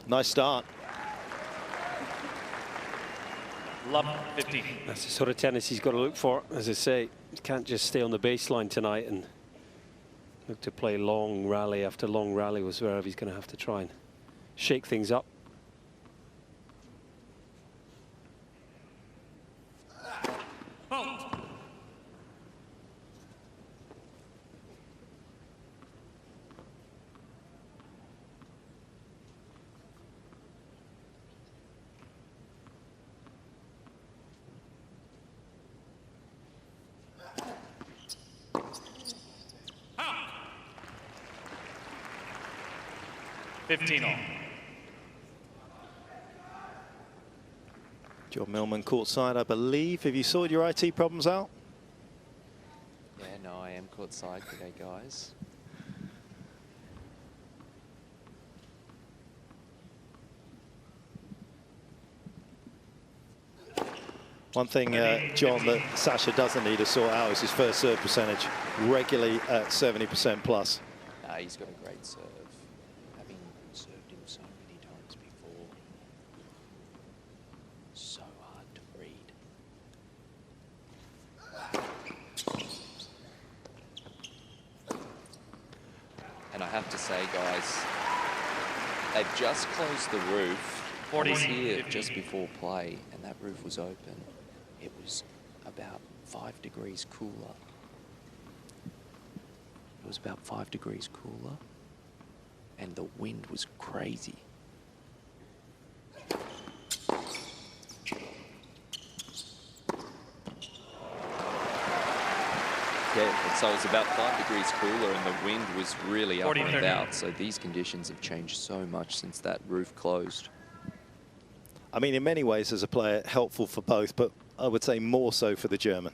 Nice start. Love 15. That's the sort of tennis he's got to look for. As I say, he can't just stay on the baseline tonight and look to play long rally after long rally with Zverev. He's going to have to try and shake things up. John Millman courtside, I believe. Have you sorted your IT problems out? Yeah, no, I am courtside today, guys. One thing, John, that Sasha doesn't need to sort out is his first serve percentage, regularly at 70% plus. He's got a great serve. Having served him so many times before. So hard to read. And I have to say, guys, they've just closed the roof. I was here just before play, and that roof was open. It was about 5 degrees cooler. It was about 5 degrees cooler, and the wind was crazy. Yeah, so it was about 5 degrees cooler, and the wind was really up and about. So these conditions have changed so much since that roof closed. I mean, in many ways, as a player, helpful for both, but I would say more so for the German.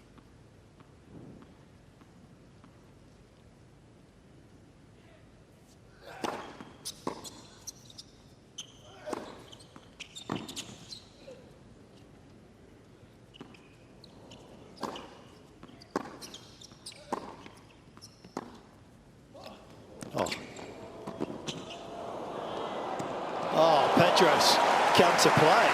Oh, Pedro's counter play.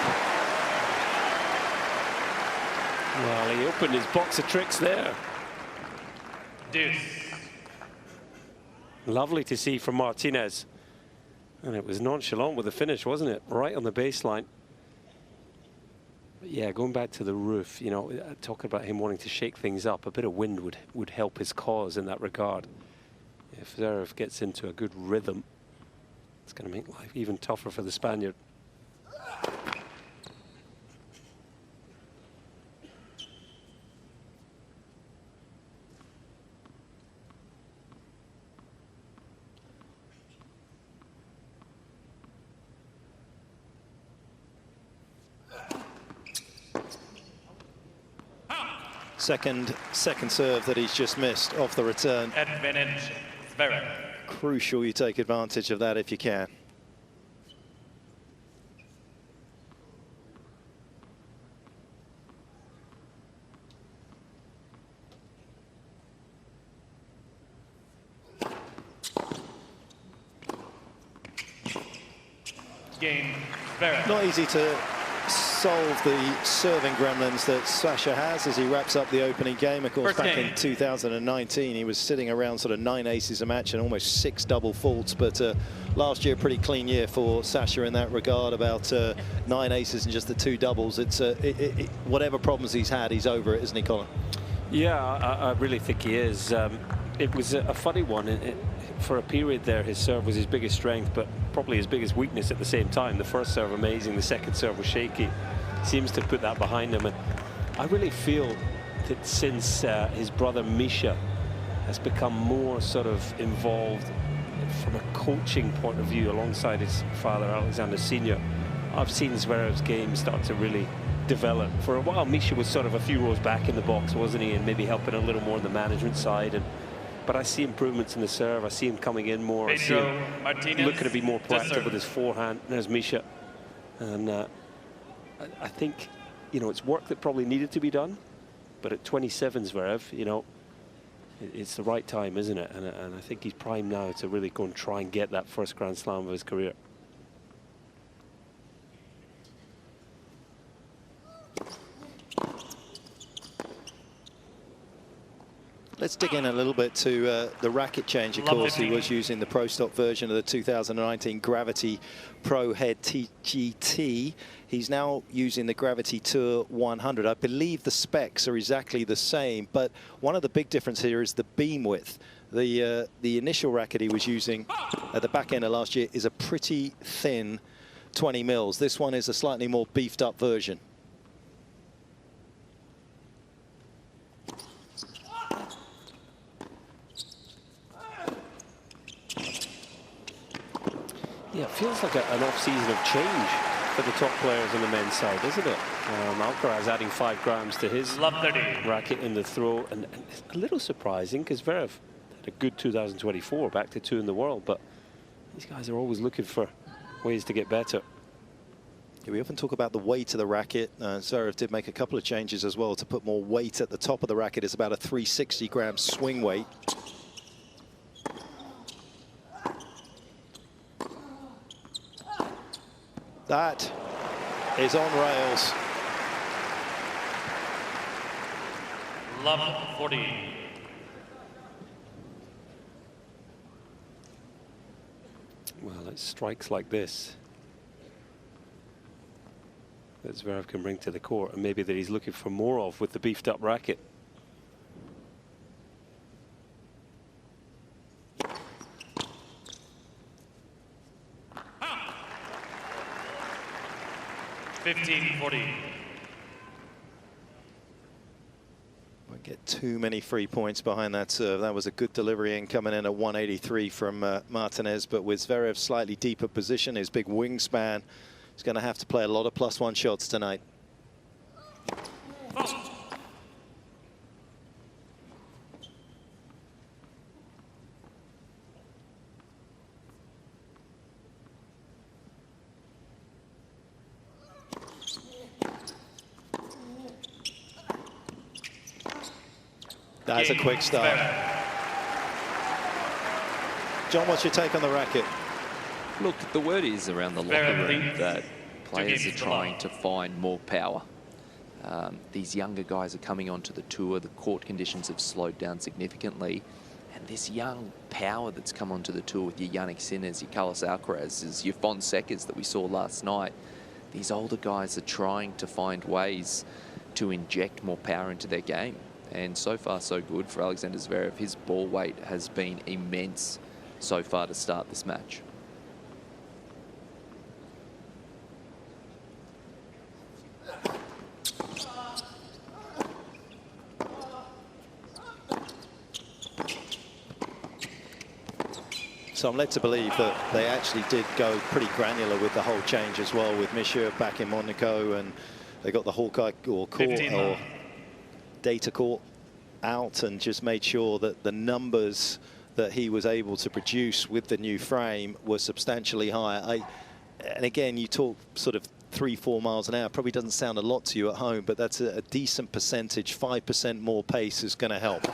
Well, he opened his box of tricks there. Deuce. Lovely to see from Martinez. And it was nonchalant with the finish, wasn't it? Right on the baseline. But yeah, going back to the roof, you know, talking about him wanting to shake things up, a bit of wind would help his cause in that regard. If Zverev gets into a good rhythm, it's going to make life even tougher for the Spaniard. Second serve that he's just missed off the return. Advantage, Zverev. Crucial you take advantage of that if you can. Game, Zverev. Not easy to solve the serving gremlins that Sasha has as he wraps up the opening game. Of course, back in 2019, he was sitting around sort of 9 aces a match and almost 6 double faults. But last year, pretty clean year for Sasha in that regard. About 9 aces and just the 2 doubles. It's whatever problems he's had, he's over it, isn't he, Colin? Yeah, I really think he is. It was a funny one. For a period there, his serve was his biggest strength, but probably his biggest weakness at the same time. The first serve amazing, the second serve was shaky. Seems to put that behind him, and I really feel that since his brother Misha has become more sort of involved from a coaching point of view alongside his father Alexander Senior, I've seen Zverev's game start to really develop. For a while, Misha was sort of a few rows back in the box, wasn't he, and maybe helping a little more on the management side. But I see improvements in the serve. I see him coming in more. Pedro Martinez, looking to be more proactive with his forehand. There's Misha. And I think, you know, it's work that probably needed to be done. But at 27, Zverev, you know, it's the right time, isn't it? And I think he's primed now to really go and try and get that first Grand Slam of his career. Let's dig in a little bit to the racket change. Of course, he was using the Pro Stock version of the 2019 Gravity Pro Head TGT. He's now using the Gravity Tour 100. I believe the specs are exactly the same, but one of the big differences here is the beam width. The initial racket he was using at the back end of last year is a pretty thin 20 mils. This one is a slightly more beefed up version. Yeah, it feels like an off-season of change for the top players on the men's side, isn't it? Alcaraz adding 5 grams to his racket in the throw, and it's a little surprising because Zverev had a good 2024, back to 2 in the world, but these guys are always looking for ways to get better. Yeah, we often talk about the weight of the racket. Zverev did make a couple of changes as well to put more weight at the top of the racket. It's about a 360-gram swing weight. That is on rails. Love 40. Well, it strikes like this that Zverev can bring to the court, and maybe that he's looking for more of with the beefed up racket. Won't get too many free points behind that serve. That was a good delivery in coming in at 183 from Martinez, but with Zverev's slightly deeper position, his big wingspan, he's going to have to play a lot of +1 shots tonight. That's a quick start. John, what's your take on the racket? Look, the word is around the locker room that players are trying to find more power. These younger guys are coming onto the tour. The court conditions have slowed down significantly. And this young power that's come onto the tour with your Jannik Sinners, your Carlos Alcarazes, your Fonsecas that we saw last night, these older guys are trying to find ways to inject more power into their game. And so far, so good for Alexander Zverev. His ball weight has been immense so far to start this match. So I'm led to believe that they actually did go pretty granular with the whole change as well, with Michel back in Monaco, and they got the Hawkeye or court or data court out and just made sure that the numbers that he was able to produce with the new frame were substantially higher. And again, you talk sort of 3-4 miles an hour, probably doesn't sound a lot to you at home, but that's a decent percentage. 5% more pace is going to help.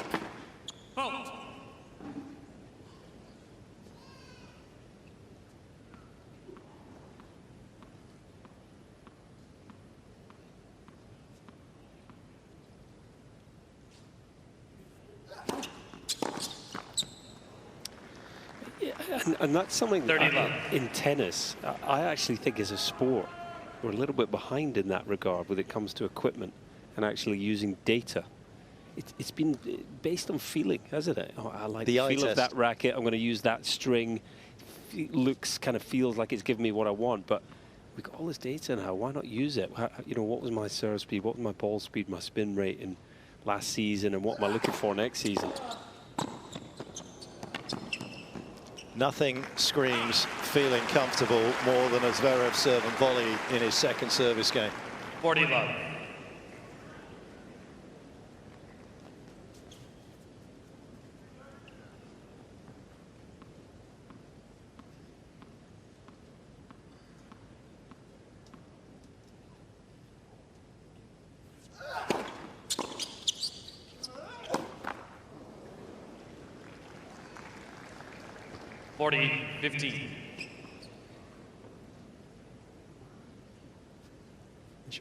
And that's something that in tennis, I actually think as a sport, we're a little bit behind in that regard when it comes to equipment and actually using data. It's been based on feeling, hasn't it? Oh, I like the feel of that racket. I'm going to use that string. It looks, kind of feels like it's giving me what I want, but we've got all this data now. Why not use it? You know, what was my serve speed? What was my ball speed, my spin rate in last season, and what am I looking for next season? Nothing screams feeling comfortable more than a Zverev serve and volley in his second service game. 40 love.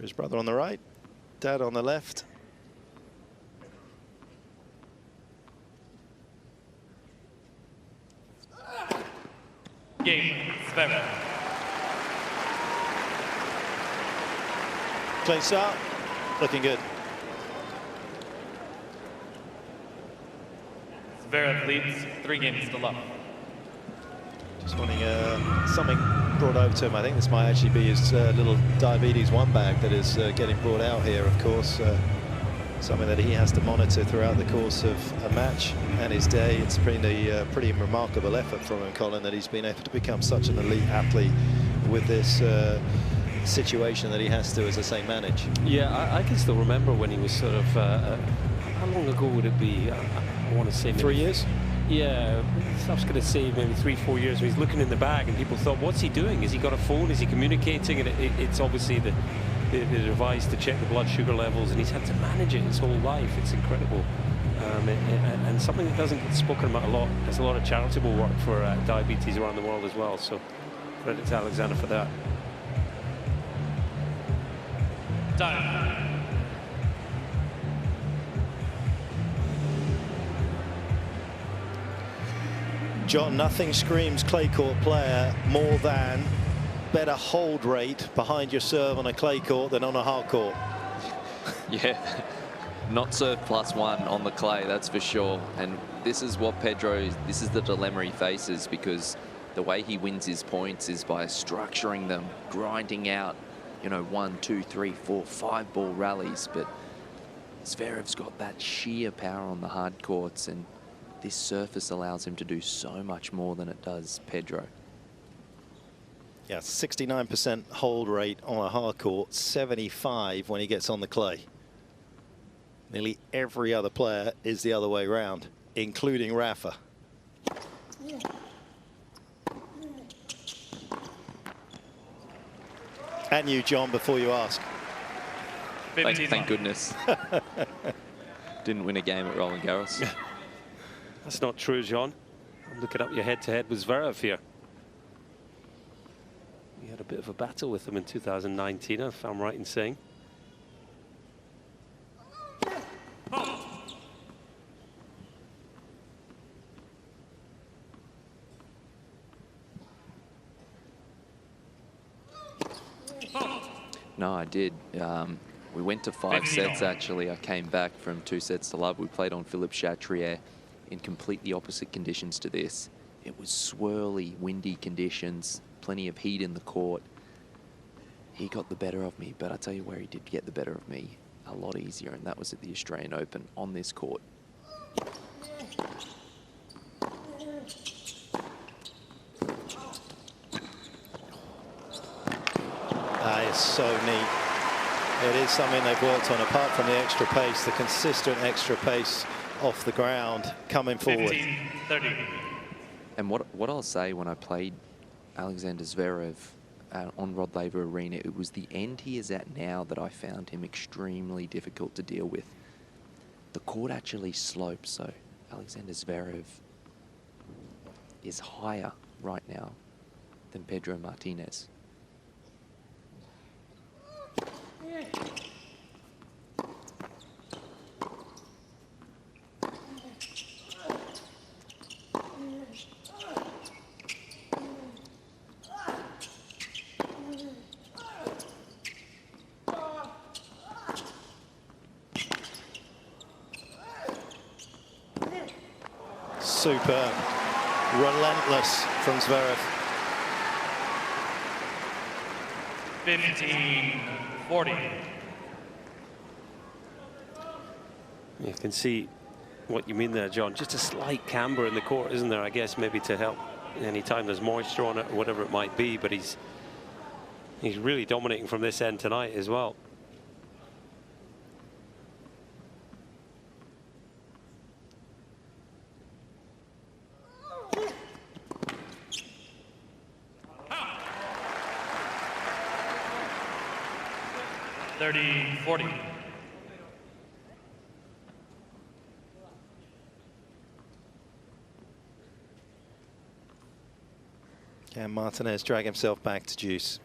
His brother on the right, dad on the left. Game, Zverev. Clean start, looking good. Zverev leads 3 games to love. Just wanting something brought over to him. I think this might actually be his little diabetes 1 bag that is getting brought out here, of course. Something that he has to monitor throughout the course of a match and his day. It's pretty remarkable effort from him, Colin, that he's been able to become such an elite athlete with this situation that he has to, as I say, manage. Yeah, I can still remember when he was sort of, how long ago would it be? I want to say maybe 3 years? Yeah, I was going to say maybe 3-4 years when he's looking in the bag and people thought, what's he doing? Has he got a phone? Is he communicating? And it's obviously the device to check the blood sugar levels, and he's had to manage it his whole life. It's incredible. And something that doesn't get spoken about a lot. There's a lot of charitable work for diabetes around the world as well. So credit to Alexander for that. Time. John, nothing screams clay court player more than better hold rate behind your serve on a clay court than on a hard court. Yeah, not serve +1 on the clay, that's for sure. And this is what this is the dilemma he faces, because the way he wins his points is by structuring them, grinding out, you know, 1, 2, 3, 4, 5 ball rallies. But Zverev's got that sheer power on the hard courts, and this surface allows him to do so much more than it does Pedro. Yeah, 69% hold rate on a hard court, 75 when he gets on the clay. Nearly every other player is the other way round, including Rafa. And you, John, before you ask. Thank goodness. Didn't win a game at Roland Garros. That's not true, John. I'm looking up your head-to-head with Zverev here. You had a bit of a battle with him in 2019, if I'm right in saying. No, I did. We went to 5 sets, actually. I came back from 2 sets to love. We played on Philippe Chatrier in completely opposite conditions to this. It was swirly, windy conditions, plenty of heat in the court. He got the better of me, but I tell you where he did get the better of me a lot easier, and that was at the Australian Open on this court. It's so neat. It is something they've worked on, apart from the extra pace, the consistent extra pace off the ground coming forward. 15-30. And what I'll say, when I played Alexander Zverev on Rod Laver Arena, it was the end he is at now that I found him extremely difficult to deal with. The court actually slopes, so Alexander Zverev is higher right now than Pedro Martinez. Superb. Relentless from Zverev. 15-40. You can see what you mean there, John. Just a slight camber in the court, isn't there? I guess maybe to help anytime there's moisture on it or whatever it might be. But he's really dominating from this end tonight as well. $30-40. Can Martinez drag himself back to deuce?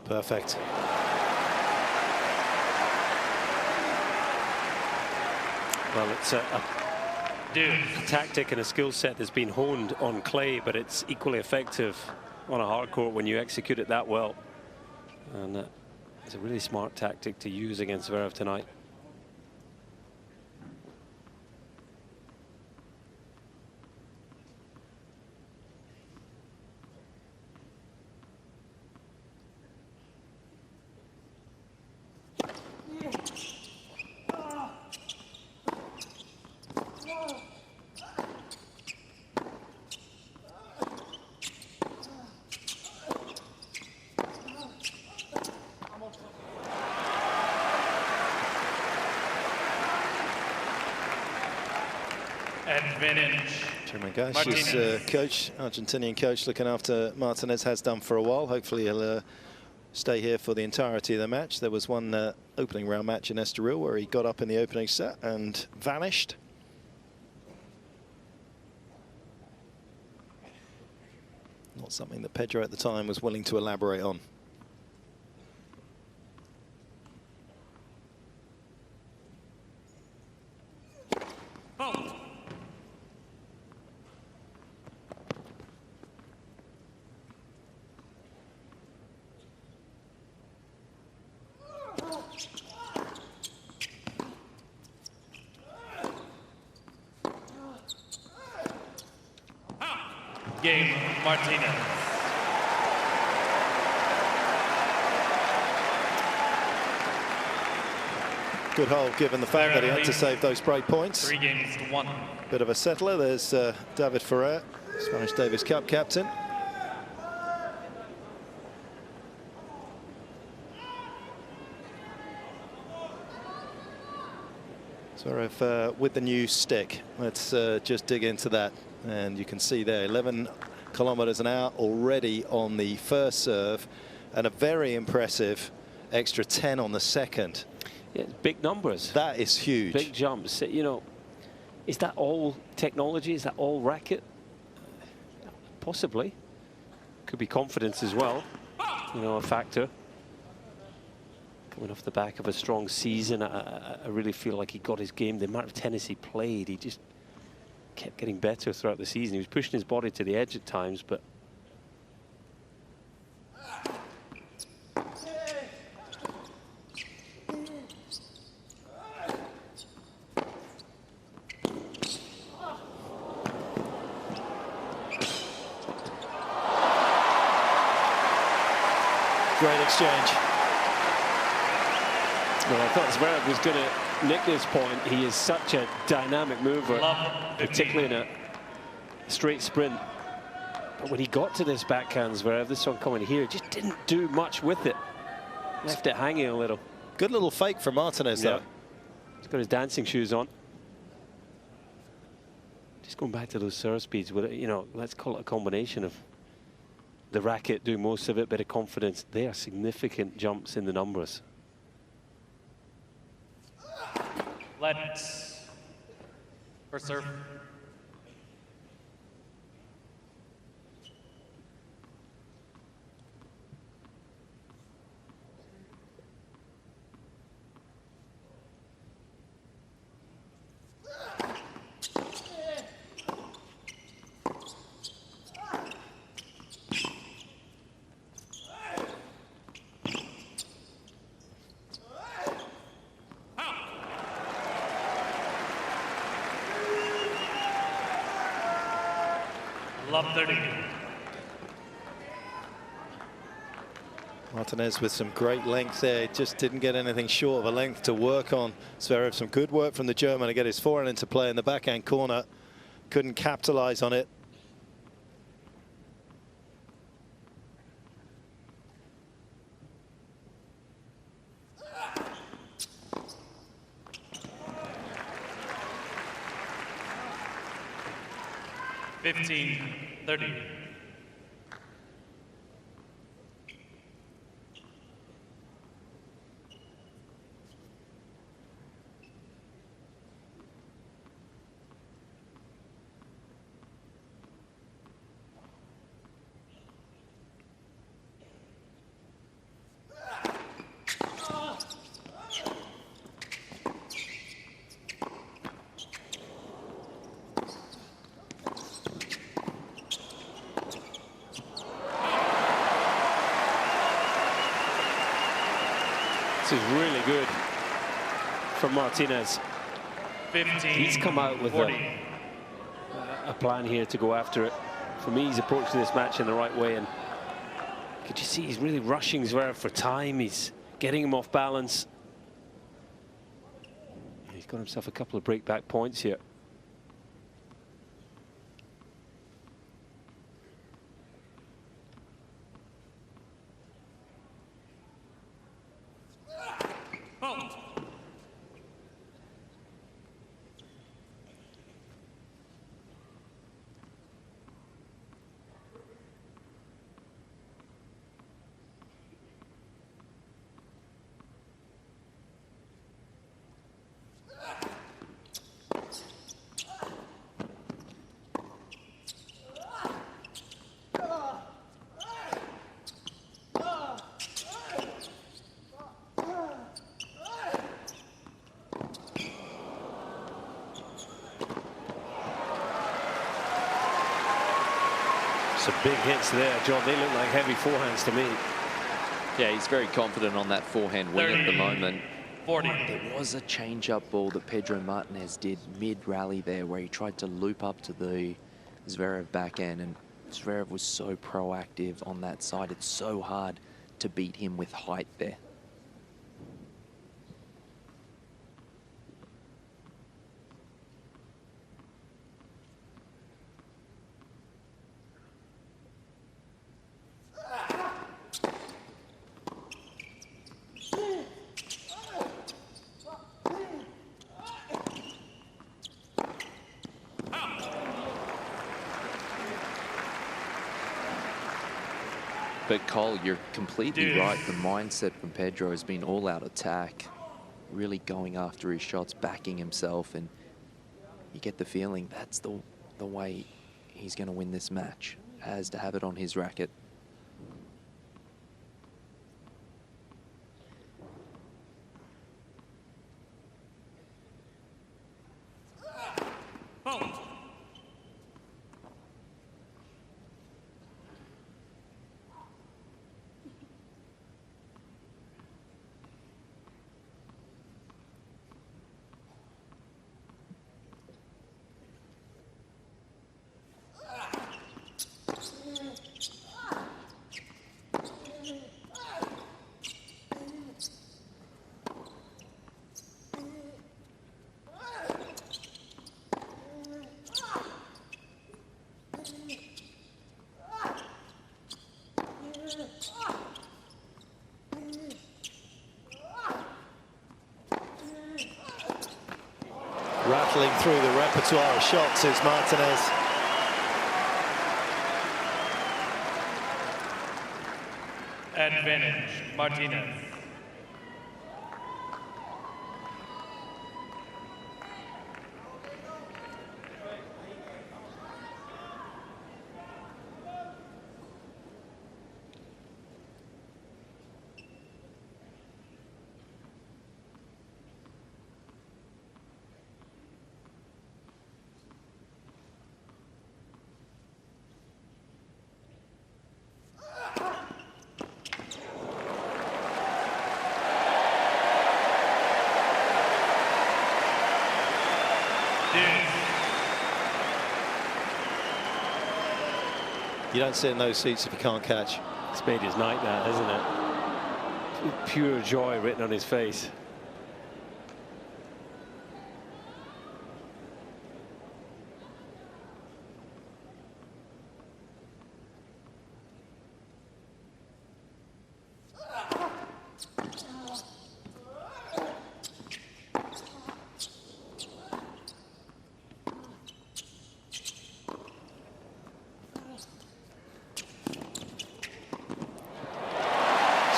Perfect. Well, it's a tactic and a skill set that's been honed on clay, but it's equally effective on a hard court when you execute it that well. And it's a really smart tactic to use against Zverev tonight. Advantage. His coach, Argentinian coach, looking after Martinez, has done for a while. Hopefully he'll stay here for the entirety of the match. There was one opening round match in Estoril where he got up in the opening set and vanished. Not something that Pedro at the time was willing to elaborate on. Game, Martinez. Good hole, given the fact that he had to save those break points. 3 games to 1. Bit of a settler. There's David Ferrer, Spanish Davis Cup captain. Zverev with the new stick. Let's just dig into that. And you can see there, 11 kilometers an hour already on the first serve, and a very impressive extra 10 on the second. Yeah, big numbers. That is huge. Big jumps. You know, is that all technology? Is that all racket? Possibly. Could be confidence as well. You know, a factor. Coming off the back of a strong season, I really feel like he got his game. The amount of tennis he played, he just kept getting better throughout the season. He was pushing his body to the edge at times, but great exchange. well, I thought Zverev was going to nick this point. He is such a dynamic mover, particularly in a straight sprint. But when he got to this backhand, Zverev, this one coming here, just didn't do much with it. Left it hanging a little. Good little fake from Martinez, though. He's got his dancing shoes on. Just going back to those serve speeds, with it, you know, let's call it a combination of the racket doing most of it, bit of confidence. They are significant jumps in the numbers. Let's. First serve. Love 30. Martinez with some great length there. Just didn't get anything short of a length to work on. Zverev, some good work from the German to get his forehand into play in the backhand corner. Couldn't capitalize on it. $15, 30. This is really good from Martinez. 15, He's come out with 40. a plan here to go after it. For me, he's approaching this match in the right way, and could you see he's really rushing Zverev for time. He's getting him off balance. He's got himself a couple of breakback points here. Some big hits there, John. They look like heavy forehands to me. Yeah, he's very confident on that forehand wing at the moment. 40. There was a change-up ball that Pedro Martinez did mid-rally there where he tried to loop up to the Zverev backhand, and Zverev was so proactive on that side. It's so hard to beat him with height there. But Cole, you're completely right. The mindset from Pedro has been all-out attack, really going after his shots, backing himself, and you get the feeling that's the way he's going to win this match, has to have it on his racket. Rattling through the repertoire of shots is Martinez. Advantage, Martinez. You don't sit in those seats if you can't catch. It's made his night, that, hasn't it? Pure joy written on his face.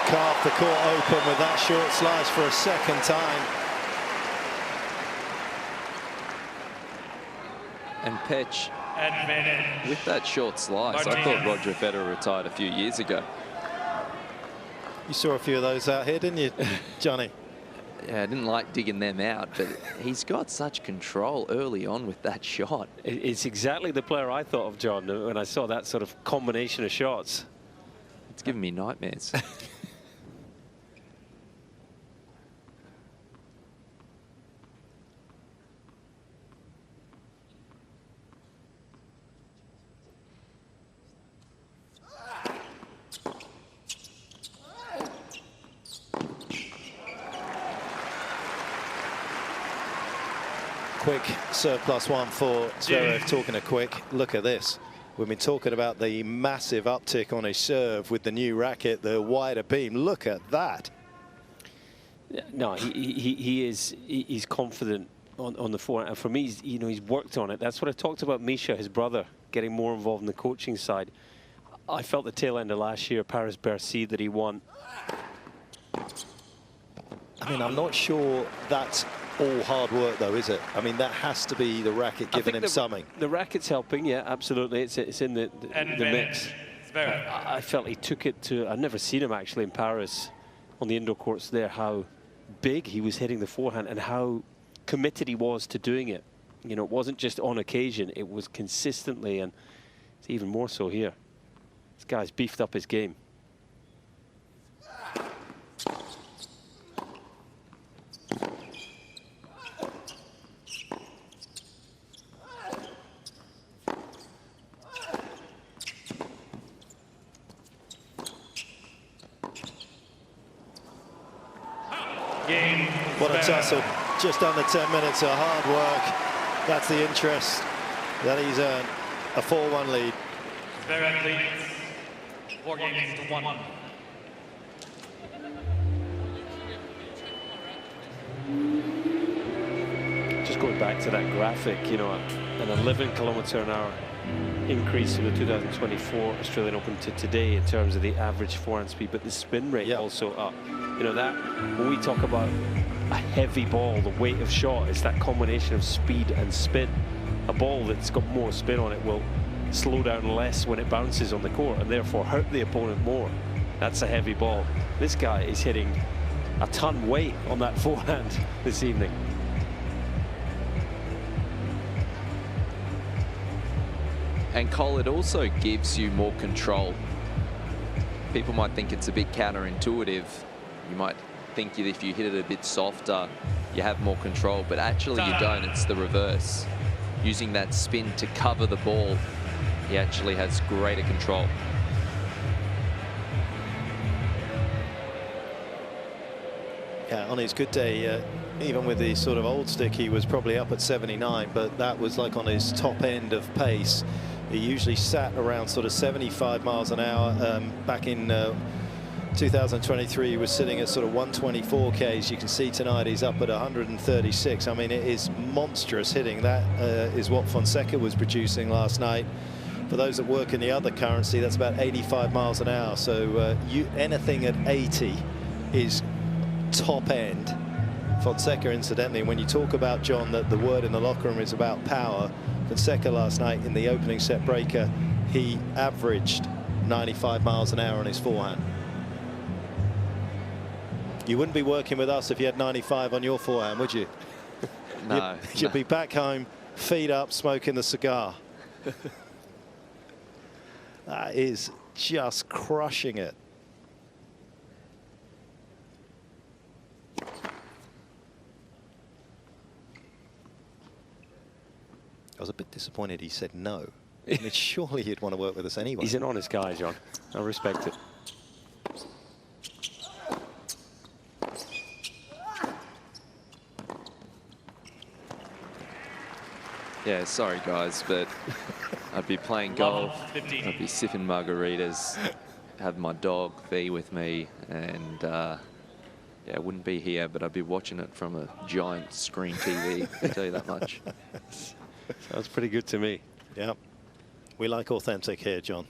Carved the court open with that short slice for a second time. And Petch, Advantage. with that short slice, I thought Roger Federer retired a few years ago. You saw a few of those out here, didn't you, Johnny? Yeah, I didn't like digging them out, but he's got such control early on with that shot. It's exactly the player I thought of, John, when I saw that sort of combination of shots. It's giving me nightmares. quick serve +1 for Zverev. Talking of quick, look at this. We've been talking about the massive uptick on his serve with the new racket, the wider beam. Look at that. No, he's confident on the forehand. And for me, he's worked on it. That's what I talked about Misha, his brother, getting more involved in the coaching side. I felt the tail end of last year, Paris-Bercy, that he won. I mean, I'm not sure that's all hard work, though, is it? I mean, that has to be the racket giving him something. The racket's helping, yeah, absolutely. It's in the mix. I felt he took it to... I've never seen him, actually, in Paris, on the indoor courts there, how big he was hitting the forehand and how committed he was to doing it. You know, it wasn't just on occasion, it was consistently, and it's even more so here. This guy's beefed up his game. What a tussle. Just under 10 minutes of hard work. That's the interest that he's earned. A 4-1 lead. Zverev leads 4-1. Just going back to that graphic, you know, an 11 km/h increase in the 2024 Australian Open to today in terms of the average forehand speed, but the spin rate also up. You know, that when we talk about a heavy ball, the weight of shot, it's that combination of speed and spin. A ball that's got more spin on it will slow down less when it bounces on the court and therefore hurt the opponent more. That's a heavy ball. This guy is hitting a ton weight on that forehand this evening. And Cole, it also gives you more control. People might think it's a bit counterintuitive. You might think that if you hit it a bit softer, you have more control, but actually you don't. It's the reverse. Using that spin to cover the ball, he actually has greater control. Yeah, on his good day, even with the sort of old stick, he was probably up at 79, but that was like on his top end of pace. He usually sat around sort of 75 miles an hour. Back in 2023, he was sitting at sort of 124 Ks. You can see tonight he's up at 136. I mean, it is monstrous hitting. That is what Fonseca was producing last night. For those that work in the other currency, that's about 85 miles an hour. So anything at 80 is top end. Fonseca, incidentally, when you talk about, John, that the word in the locker room is about power, Fonseca last night in the opening set breaker, he averaged 95 miles an hour on his forehand. You wouldn't be working with us if you had 95 on your forehand, would you? No. You'd be back home, feet up, smoking the cigar. That is just crushing it. I was a bit disappointed he said no. I mean, surely he'd want to work with us anyway. He's an honest guy, John. I respect it. Yeah, sorry guys, but I'd be playing golf, I'd be sipping margaritas, have my dog V with me, and yeah, I wouldn't be here, but I'd be watching it from a giant screen TV, I'll tell you that much. Sounds pretty good to me. Yeah, we like authentic here, John.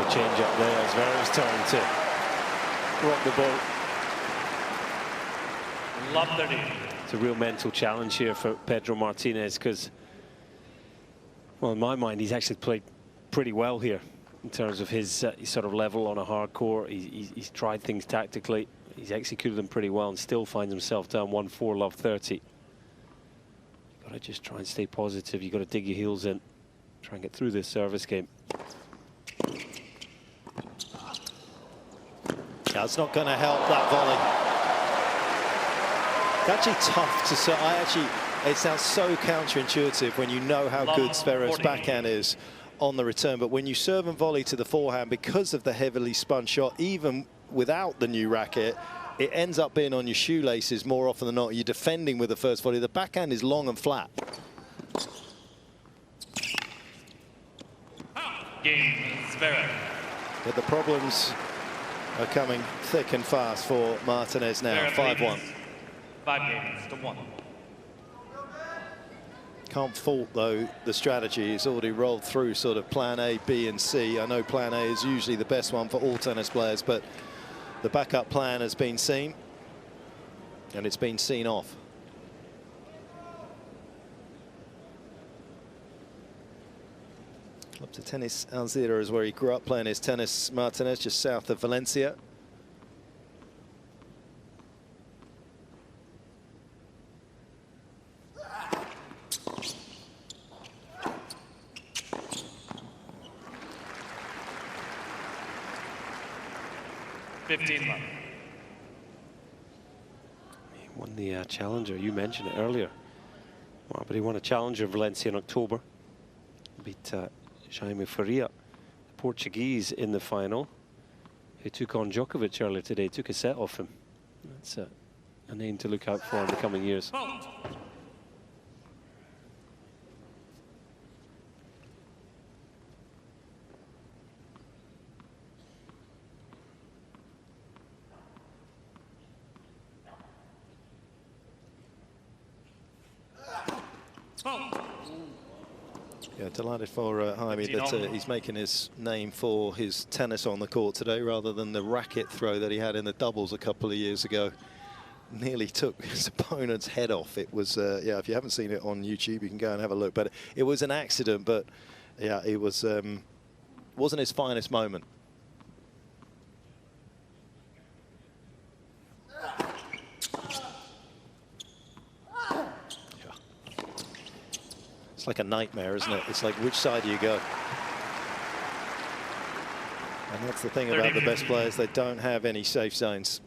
Change up there. Zverev's turn to rock the boat. Love 30. It's a real mental challenge here for Pedro Martinez because, well, in my mind, he's actually played pretty well here in terms of his sort of level on a hard court. He's tried things tactically. He's executed them pretty well and still finds himself down 1-4, love 30. You've got to just try and stay positive. You've got to dig your heels in. try and get through this service game. That's not going to help, that volley. It's actually tough to say. It sounds so counterintuitive when you know how good Zverev's backhand is on the return. But when you serve and volley to the forehand, because of the heavily spun shot, even without the new racket, it ends up being on your shoelaces more often than not. You're defending with the first volley. The backhand is long and flat. Game, Zverev. But the problems are coming thick and fast for Martinez now. 5-1. 5-1. Can't fault, though, the strategy. He's already rolled through sort of plan A, B, and C. I know plan A is usually the best one for all tennis players, but the backup plan has been seen, and it's been seen off. Up to Tennis Alzira is where he grew up playing his tennis. Martinez, just south of Valencia. He won the Challenger. You mentioned it earlier. Well, but he won a Challenger Valencia in October. Beat Jaime Faria, the Portuguese, in the final, who took on Djokovic earlier today, took a set off him. That's a name to look out for in the coming years. Yeah, delighted for Jaime that he's making his name for his tennis on the court today rather than the racket throw that he had in the doubles a couple of years ago. Nearly took his opponent's head off. It was, yeah, if you haven't seen it on YouTube, you can go and have a look. But it was an accident, but yeah, it was, wasn't his finest moment. It's like a nightmare, isn't it? It's like, which side do you go? And that's the thing about the best players. They don't have any safe zones.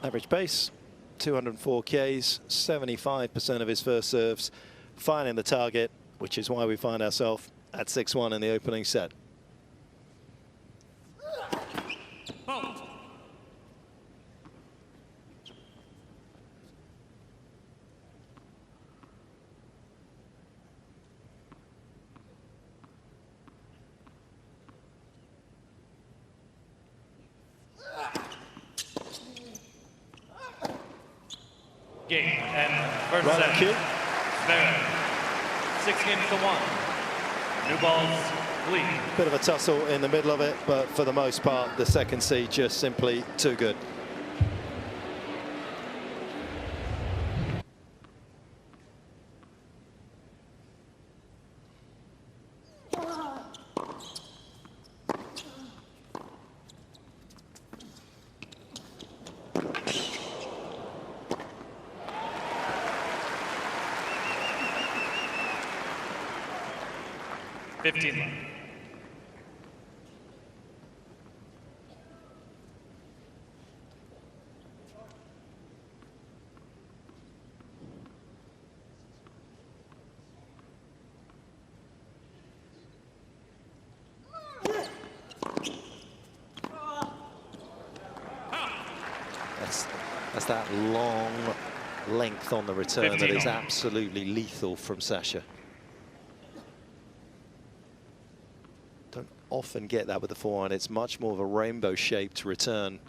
Average pace, 204 Ks, 75% of his first serves, finding the target, which is why we find ourselves at 6-1 in the opening set. Game and first Right set. cue. Zverev, 6-1. New balls, lead. Bit of a tussle in the middle of it, but for the most part, the second seed just simply too good. That's that long length on the return that is absolutely lethal from Sasha. Don't often get that with the forehand. It's much more of a rainbow-shaped return.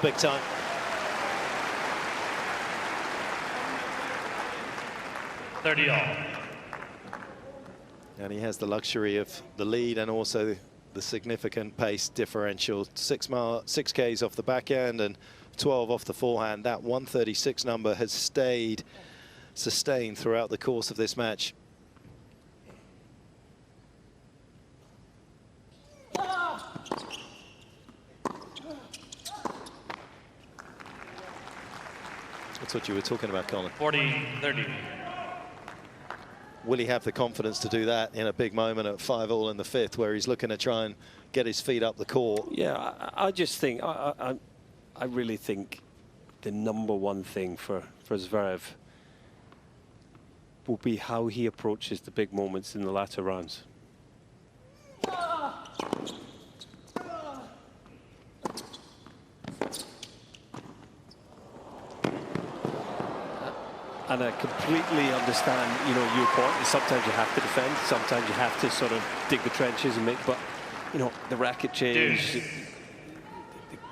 big time. And he has the luxury of the lead and also the significant pace differential. 6 Ks off the backhand and 12 off the forehand. That 136 number has stayed sustained throughout the course of this match. That's what you were talking about, Colin. 40-30. Will he have the confidence to do that in a big moment at 5-all in the 5th, where he's looking to try and get his feet up the court? Yeah, I just think, I really think the #1 thing for Zverev will be how he approaches the big moments in the latter rounds. And I completely understand, your point is sometimes you have to defend, sometimes you have to sort of dig the trenches and make, but, the racket change,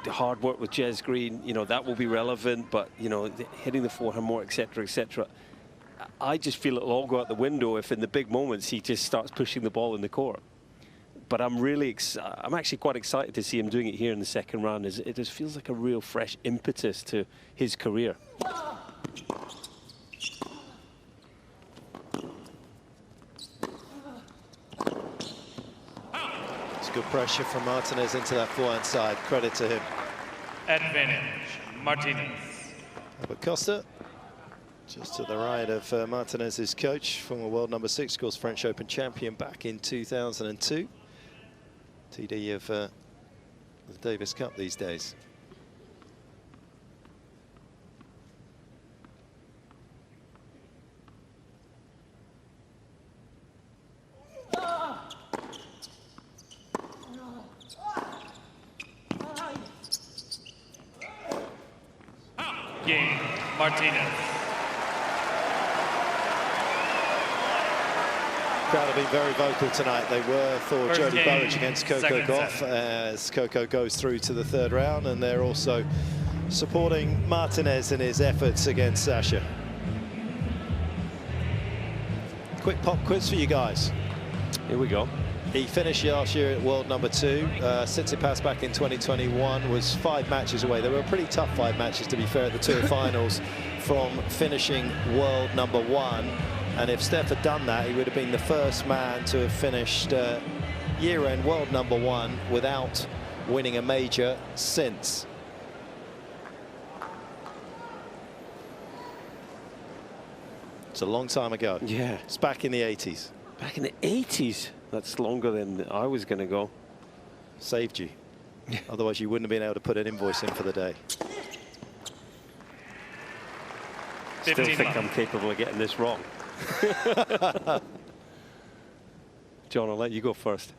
the hard work with Jez Green, that will be relevant, but, hitting the forehand more, etc., etc. I just feel it'll all go out the window if in the big moments he just starts pushing the ball in the court. But I'm actually quite excited to see him doing it here in the second round. It just feels like a real fresh impetus to his career. Good pressure from Martinez into that forehand side. Credit to him. Advantage, Martinez. But Costa, just to the right of Martinez's coach, former world #6, of course, French Open champion back in 2002. TD of the Davis Cup these days. Cain, Martinez. Crowd have been very vocal tonight. They were for First Jody game, Burrage against Coco second Gauff set. as Coco goes through to the 3rd round, and they're also supporting Martinez in his efforts against Sasha. Quick pop quiz for you guys. Here we go. He finished last year at world #2. Tsitsipas back in 2021 was 5 matches away. They were pretty tough 5 matches, to be fair, at the Tour Finals from finishing world #1. And if Steph had done that, he would have been the first man to have finished year-end world #1 without winning a major since. It's a long time ago. Yeah. It's back in the 80s. Back in the 80s. That's longer than I was going to go. Saved you. Otherwise, you wouldn't have been able to put an invoice in for the day. Still think I'm capable of getting this wrong. John, I'll let you go first.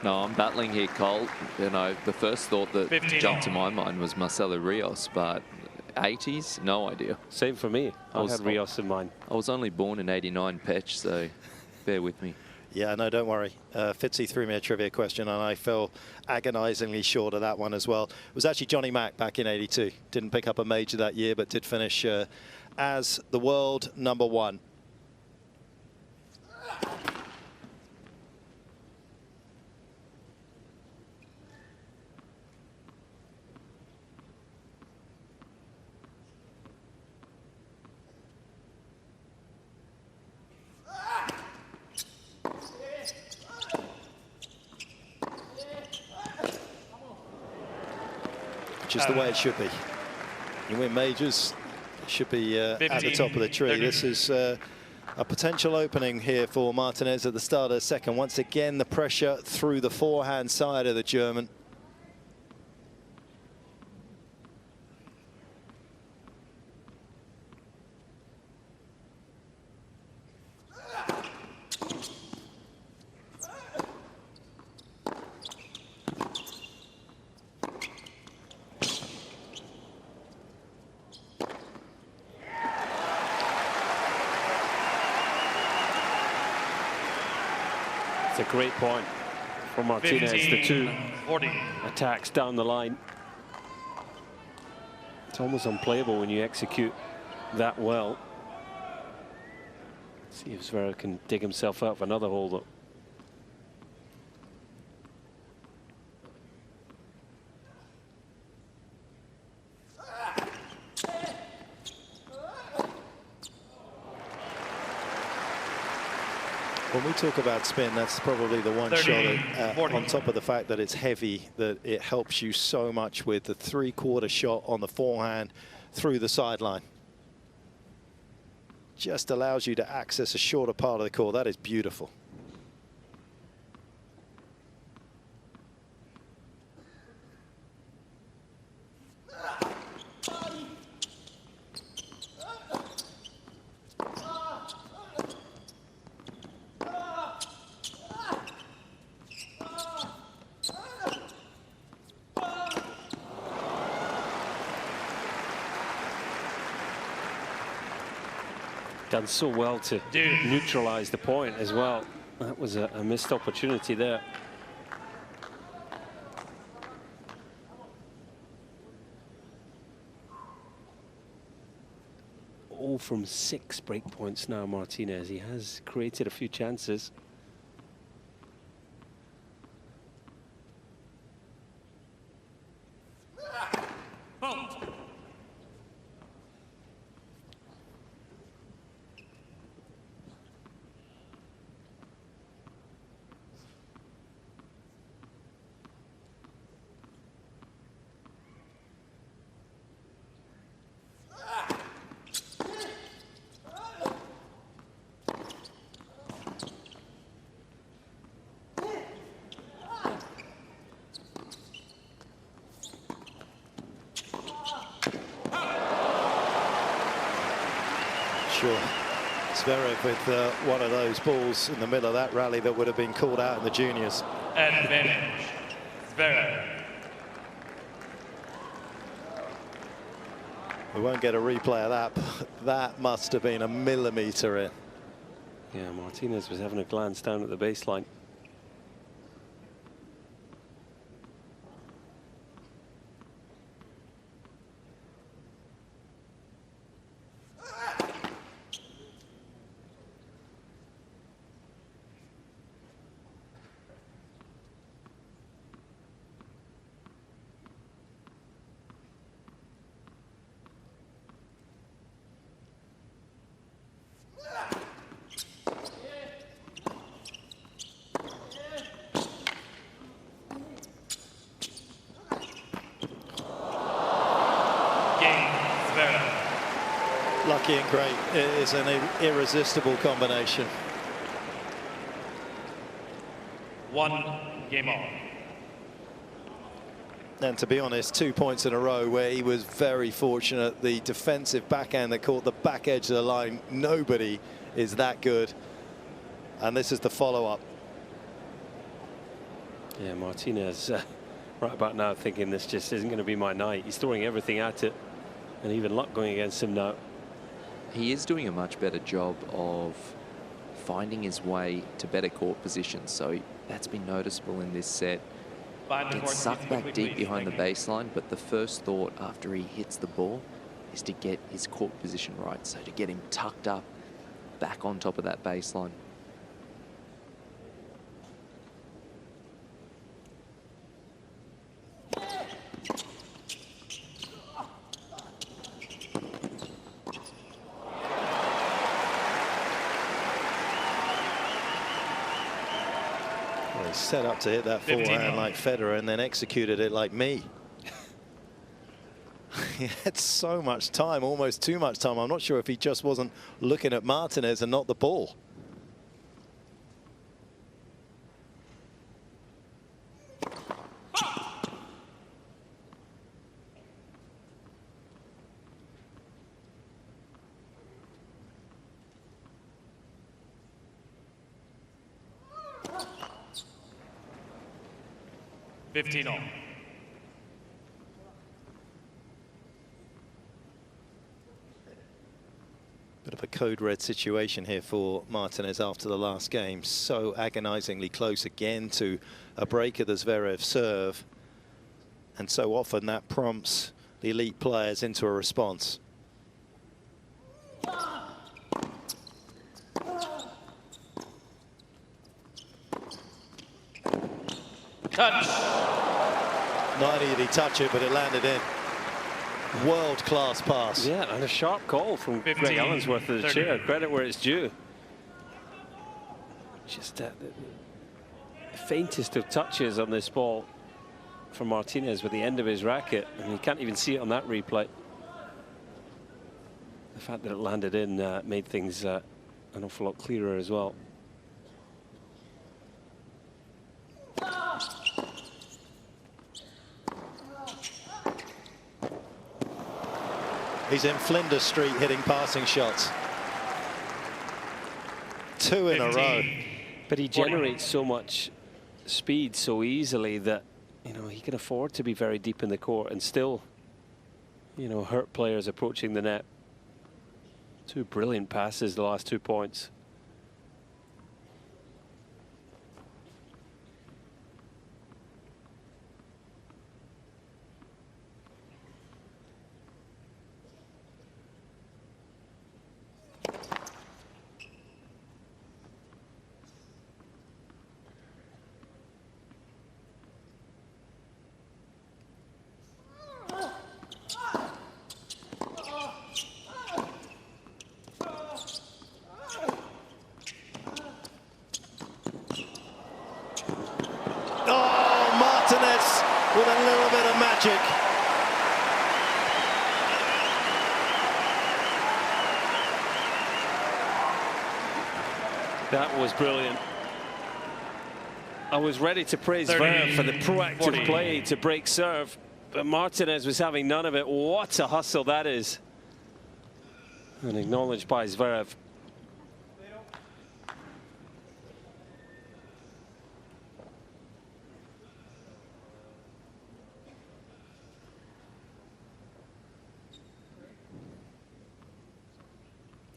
No, I'm battling here, Cole. The first thought that 15 jumped to my mind was Marcelo Rios, but 80s, no idea. Same for me. I had Rios in mind. I was only born in '89, Petch, so bear with me. Yeah, no, don't worry. Fitzy threw me a trivia question, and I fell agonizingly short of that one as well. It was actually Johnny Mack back in '82. Didn't pick up a major that year, but did finish as the world #1. Which is the way it should be. You win majors, it should be at the top of the tree. 30. This is a potential opening here for Martinez at the start of the second. Once again, the pressure through the forehand side of the German. It's a great point from Martinez. The two 40. attacks down the line. It's almost unplayable when you execute that well. See if Zverev can dig himself out of another hole, though. When we talk about spin, that's probably the one 30, shot that, 40. on top of the fact that it's heavy, that it helps you so much with the three-quarter shot on the forehand through the sideline. Just allows you to access a shorter part of the court. That is beautiful. Done so well to neutralize the point as well. That was a missed opportunity there. All from 6 break points now, Martinez. He has created a few chances. Sure. Zverev with one of those balls in the middle of that rally that would have been called out in the juniors. Advantage. Zverev. We won't get a replay of that, but that must have been a millimetre in. Yeah, Martinez was having a glance down at the baseline. Lucky and great. It is an irresistible combination. 1 game on. And to be honest, 2 points in a row where he was very fortunate. The defensive backhand that caught the back edge of the line. Nobody is that good. And this is the follow-up. Yeah, Martinez right about now thinking this just isn't going to be my night. He's throwing everything at it, and even luck going against him now. He is doing a much better job of finding his way to better court positions, so that's been noticeable in this set. Gets sucked back deep behind the baseline, but the first thought after he hits the ball is to get his court position right, so to get him tucked up back on top of that baseline. Set up to hit that forehand like Federer and then executed it like me. He had so much time, almost too much time. I'm not sure if he just wasn't looking at Martinez and not the ball. $15 all. Bit of a code red situation here for Martinez after the last game. So agonizingly close again to a break of the Zverev serve. And so often that prompts the elite players into a response. Touch. Not only did he touch it, but it landed in. World-class pass. Yeah, and a sharp call from Greg Allensworth of the chair. Credit where it's due. Just the faintest of touches on this ball from Martinez with the end of his racket, and you can't even see it on that replay. The fact that it landed in made things an awful lot clearer as well. He's in Flinders Street hitting passing shots. 2 in a row. But he generates so much speed so easily that, you know, he can afford to be very deep in the court and still, you know, hurt players approaching the net. 2 brilliant passes, the last 2 points. With a little bit of magic. That was brilliant. I was ready to praise Zverev for the proactive play to break serve, but Martinez was having none of it. What a hustle that is. And acknowledged by Zverev.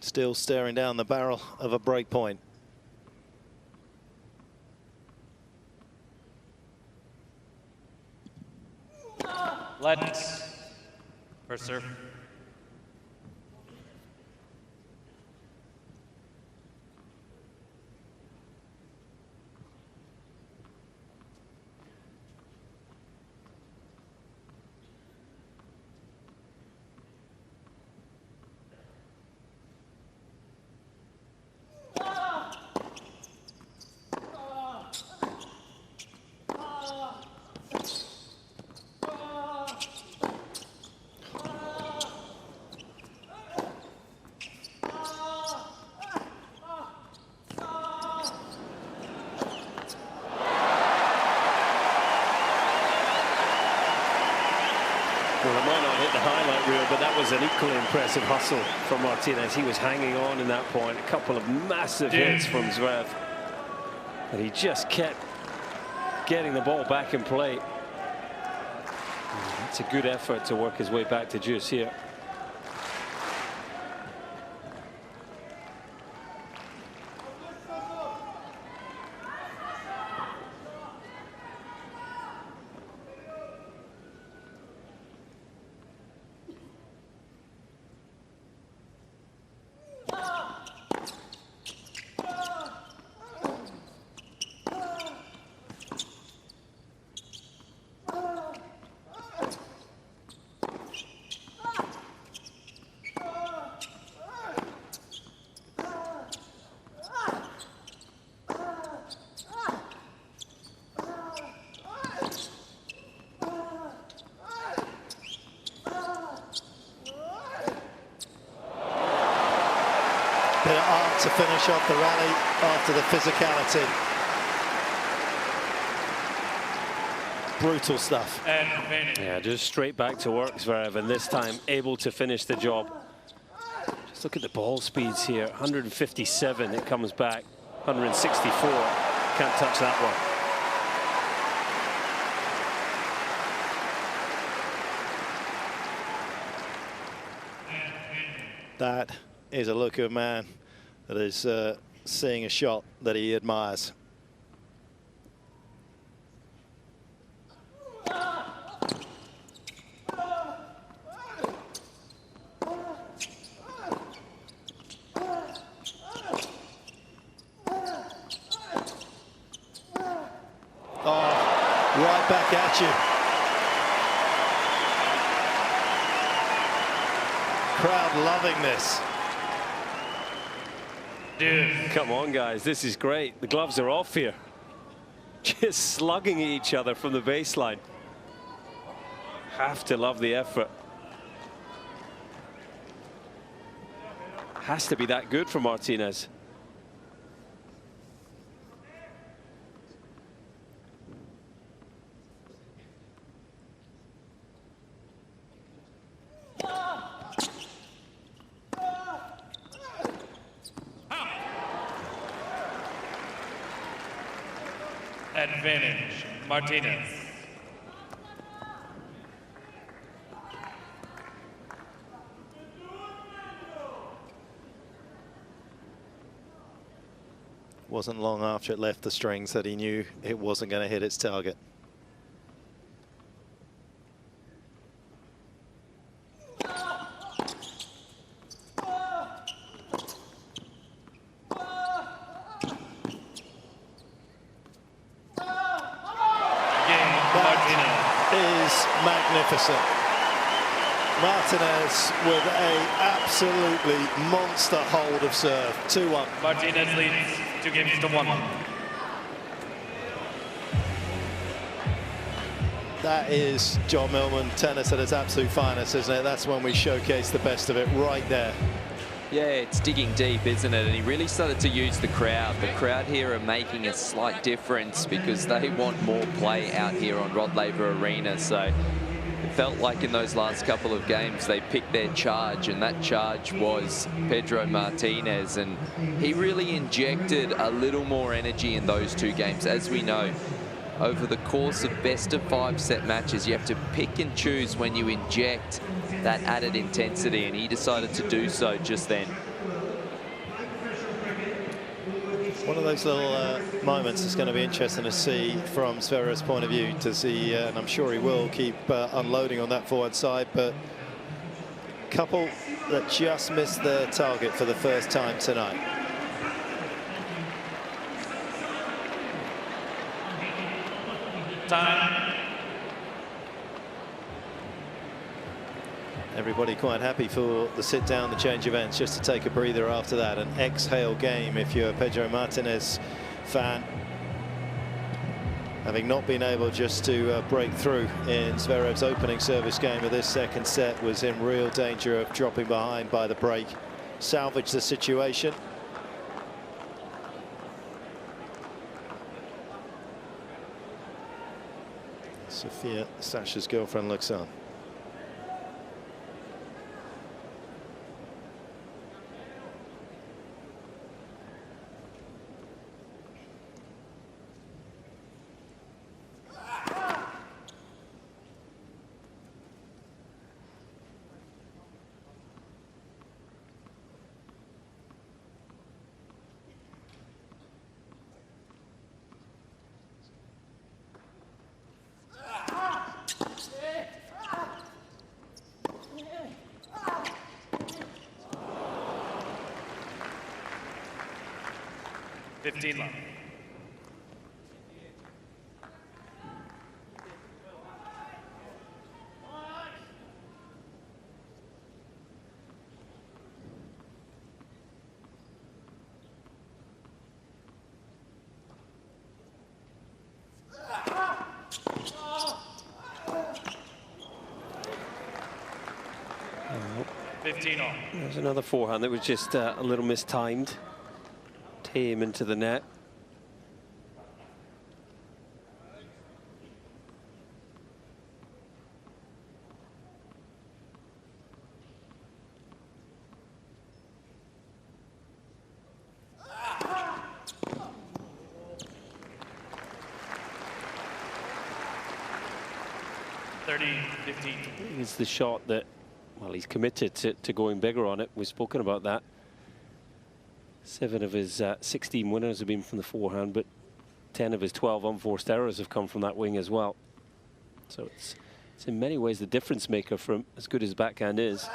Still staring down the barrel of a break point. Let's. First serve. Well, I might not hit the highlight reel, but that was an equally impressive hustle from Martinez. He was hanging on in that point. A couple of massive hits from Zverev. And he just kept getting the ball back in play. It's a good effort to work his way back to deuce here. Bit of art to finish off the rally after the physicality. Brutal stuff. Yeah, just straight back to work, Zverev, and this time able to finish the job. Just look at the ball speeds here. 157, it comes back. 164, can't touch that one. That is a look of a man that is seeing a shot that he admires. Right back at you. Crowd loving this. Dude. Come on, guys, this is great. The gloves are off here. Just slugging at each other from the baseline. Have to love the effort. Has to be that good for Martinez. Advantage, Martinez. Wasn't long after it left the strings that he knew it wasn't going to hit its target. Magnificent. Martinez with a absolutely monster hold of serve. 2-1. Martinez leads 2-1. That is John Millman tennis at its absolute finest, isn't it? That's when we showcase the best of it right there. Yeah, it's digging deep, isn't it? And he really started to use the crowd. The crowd here are making a slight difference because they want more play out here on Rod Laver Arena. So it felt like in those last couple of games they picked their charge, and that charge was Pedro Martinez. And he really injected a little more energy in those two games. As we know, over the course of best-of-5 set matches, you have to pick and choose when you inject that added intensity, and he decided to do so just then. One of those little moments is going to be interesting to see from Zverev's point of view. Does he, and I'm sure he will, keep unloading on that forward side, but a couple that just missed their target for the first time tonight. Time. Everybody quite happy for the sit down, the change of ends, just to take a breather after that. An exhale game if you're a Pedro Martinez fan. Having not been able just to break through in Zverev's opening service game of this second set, was in real danger of dropping behind by the break. Salvaged the situation. Sophia, Sasha's girlfriend, looks on. Love. There's another forehand that was just a little mistimed. Tame into the net. It's the shot that, well, he's committed to going bigger on it. We've spoken about that. 7 of his 16 winners have been from the forehand, but 10 of his 12 unforced errors have come from that wing as well. So it's in many ways the difference maker from as good as backhand is.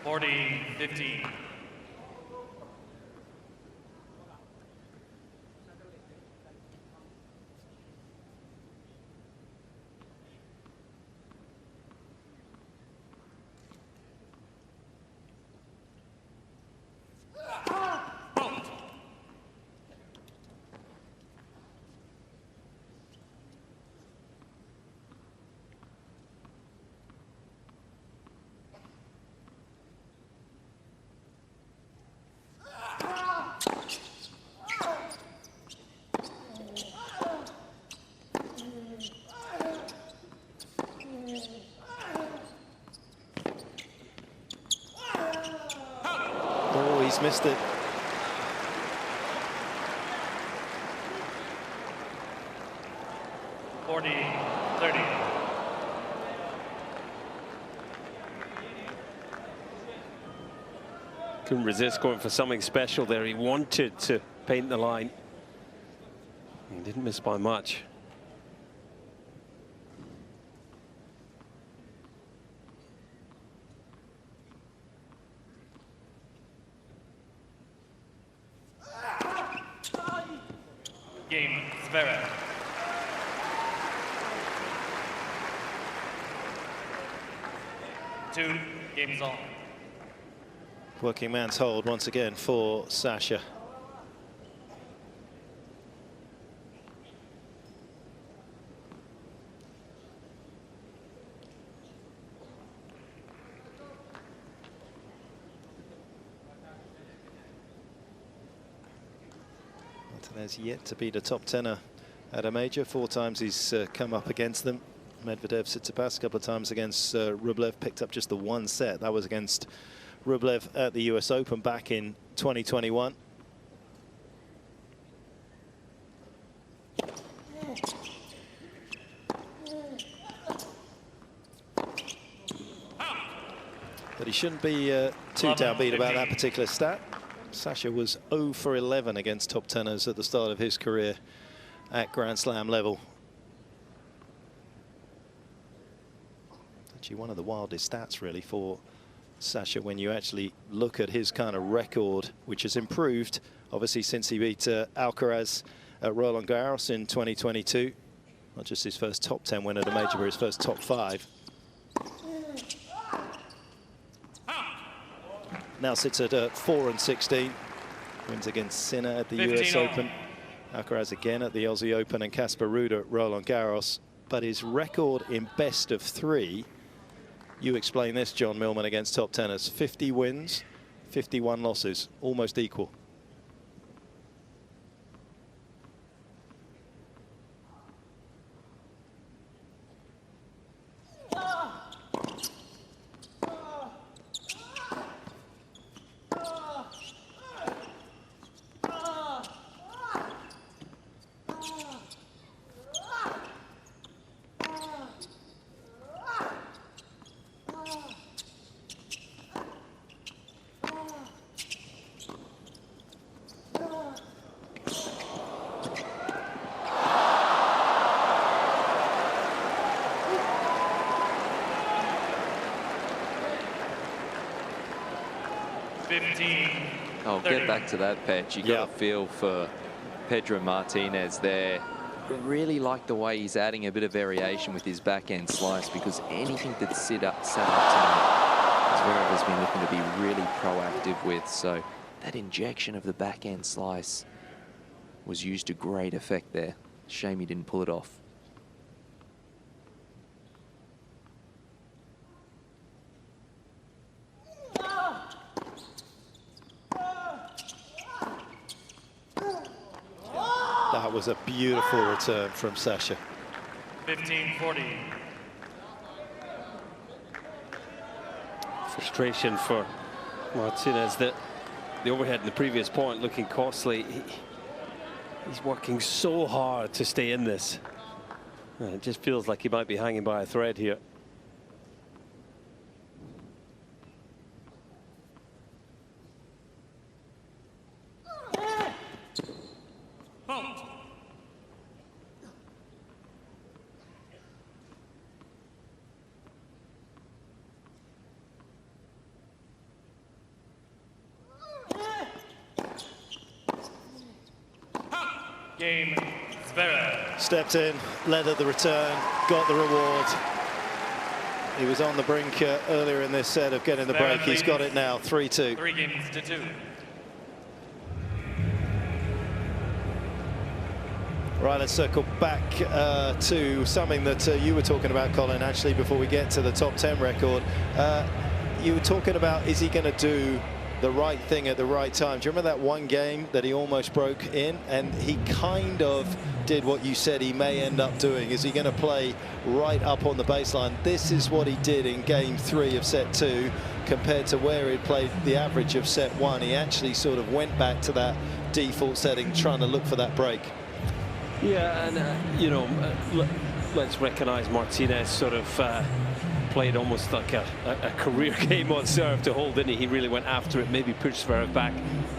(40-15). Oh, he's missed it. Couldn't resist going for something special there. He wanted to paint the line. He didn't miss by much. Game, Zverev. Two games on. Working man's hold once again for Sasha. Martinez yet to beat a top tenner at a major. 4 times he's come up against them. Medvedev, Tsitsipas a couple of times against Rublev, picked up just the 1 set. That was against Rublev at the US Open back in 2021. But he shouldn't be too downbeat about that particular stat. Sasha was 0 for 11 against top tenors at the start of his career at Grand Slam level. Actually, one of the wildest stats really for Sasha when you actually look at his kind of record, which has improved obviously since he beat Alcaraz at Roland Garros in 2022. Not just his first top 10 win at a major, but his first top 5. Now sits at 4-16. Wins against Sinner at the US Open. Alcaraz again at the Aussie Open and Casper Ruud at Roland Garros. But his record in best of 3, you explain this, John Millman, against top tenors. 50 wins, 51 losses, almost equal. I'll get back to that, Petch. You got a feel for Pedro Martinez there. I really like the way he's adding a bit of variation with his backhand slice, because anything that's set up tonight, Zverev has been looking to be really proactive with. So that injection of the backhand slice was used to great effect there. Shame he didn't pull it off. That was a beautiful return from Sasha. 15-40. Frustration for Martinez that the overhead in the previous point looking costly. He's working so hard to stay in this. It just feels like he might be hanging by a thread here. Game, Zverev. Stepped in, led at the return, got the reward. He was on the brink earlier in this set of getting the break. He's got it now, 3-2. 3 games to 2. Right, let's circle back to something that you were talking about, Colin, actually, before we get to the top 10 record. You were talking about, is he going to do the right thing at the right time? Do you remember that one game that he almost broke in? And he kind of did what you said he may end up doing. Is he going to play right up on the baseline? This is what he did in game 3 of set 2 compared to where he'd played the average of set 1. He actually sort of went back to that default setting, trying to look for that break. Yeah, and you know, let's recognize Martinez sort of played almost like a career game on serve to hold, didn't he? He really went after it, maybe pushed Zverev back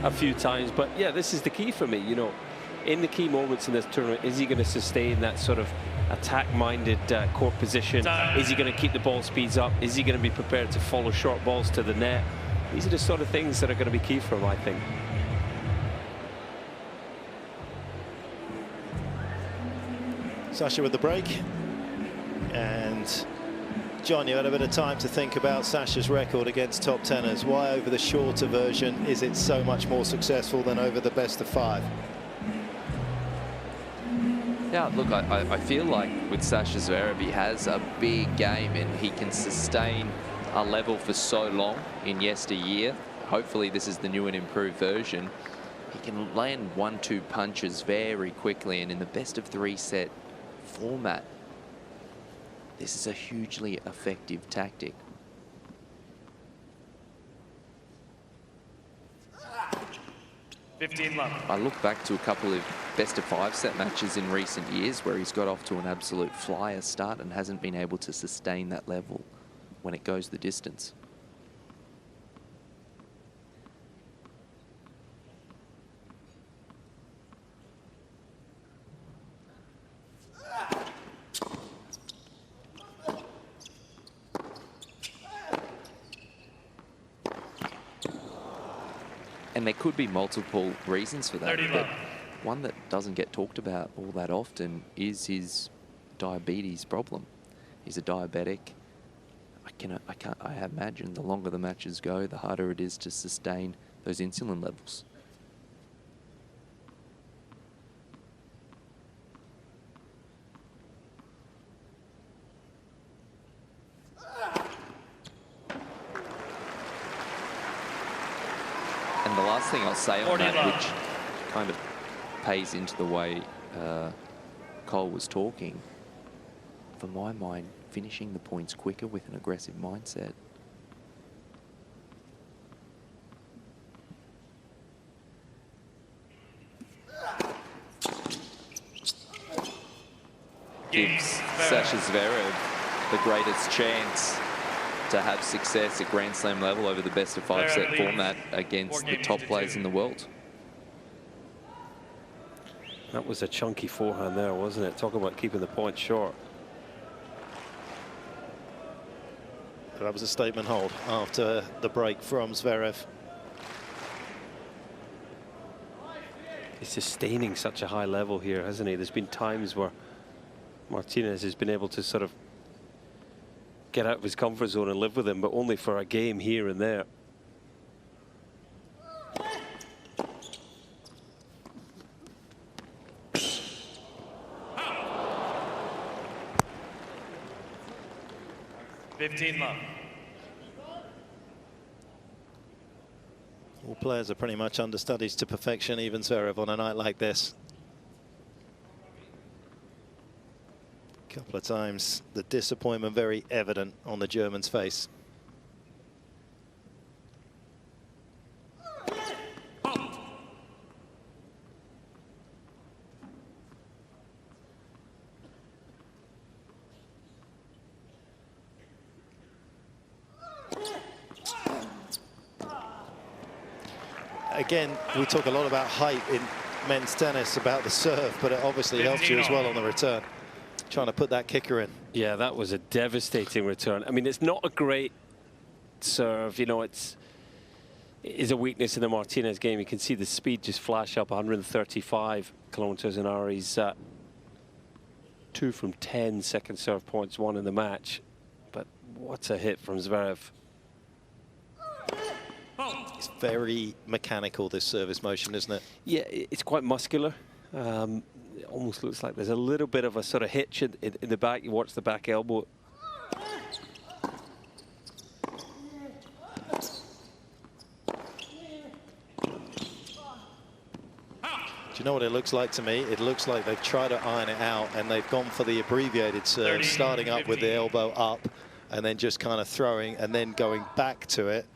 a few times. But yeah, this is the key for me, you know, in the key moments in this tournament. Is he going to sustain that sort of attack-minded court position? Is he going to keep the ball speeds up? Is he going to be prepared to follow short balls to the net? These are the sort of things that are going to be key for him, I think. Sasha with the break. And John, you had a bit of time to think about Sasha's record against top tenors. Why over the shorter version is it so much more successful than over the best of 5? Yeah, look, I feel like with Sasha Zverev, he has a big game and he can sustain a level for so long in yesteryear. Hopefully this is the new and improved version. He can land 1-2 punches very quickly, and in the best of 3 set format, this is a hugely effective tactic. I look back to a couple of best of 5 set matches in recent years where he's got off to an absolute flyer start and hasn't been able to sustain that level when it goes the distance. And there could be multiple reasons for that, but one that doesn't get talked about all that often is his diabetes problem. He's a diabetic. I imagine the longer the matches go, the harder it is to sustain those insulin levels. And the last thing I'll say on that, which kind of pays into the way Cole was talking, for my mind, finishing the points quicker with an aggressive mindset. Gives Sasha Zverev the greatest chance to have success at Grand Slam level over the best of 5 set format against the top players in the world. That was a chunky forehand there, wasn't it? Talk about keeping the points short. That was a statement hold after the break from Zverev. He's sustaining such a high level here, hasn't he? There's been times where Martinez has been able to sort of get out of his comfort zone and live with him, but only for a game here and there. All players are pretty much understudies to perfection, even Zverev on a night like this. A couple of times the disappointment very evident on the German's face. again, we talk a lot about height in men's tennis, about the serve, but it obviously helps you as well on the return. Trying to put that kicker in. Yeah, that was a devastating return. I mean, it's not a great serve. You know, it is a weakness in the Martinez game. You can see the speed just flash up 135 kilometers an hour. He's 2 from 10 second serve points won in the match. But what's a hit from Zverev. It's very mechanical, this service motion, isn't it? Yeah, it's quite muscular. It almost looks like there's a little bit of a sort of hitch in the back. You watch the back elbow. Do you know what it looks like to me? It looks like they've tried to iron it out and they've gone for the abbreviated serve, starting up with the elbow up and then just kind of throwing and then going back to it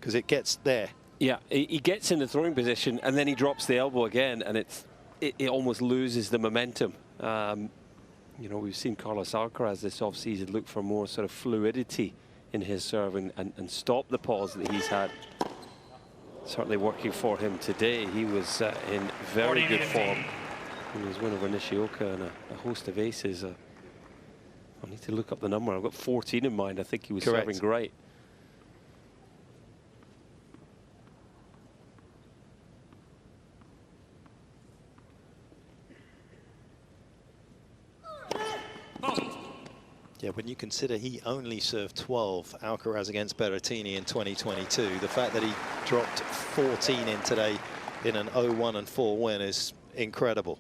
because it gets there. Yeah, he gets in the throwing position and then he drops the elbow again, and it almost loses the momentum. You know, we've seen Carlos Alcaraz this offseason look for more sort of fluidity in his serve and stop the pause that he's had. Certainly working for him today. He was in very good form in his win over Nishioka and a host of aces. I need to look up the number. I've got 14 in mind. I think he was serving great. Yeah, when you consider he only served 12, Alcaraz against Berrettini in 2022, the fact that he dropped 14 in today in an 0-1-4 win is incredible.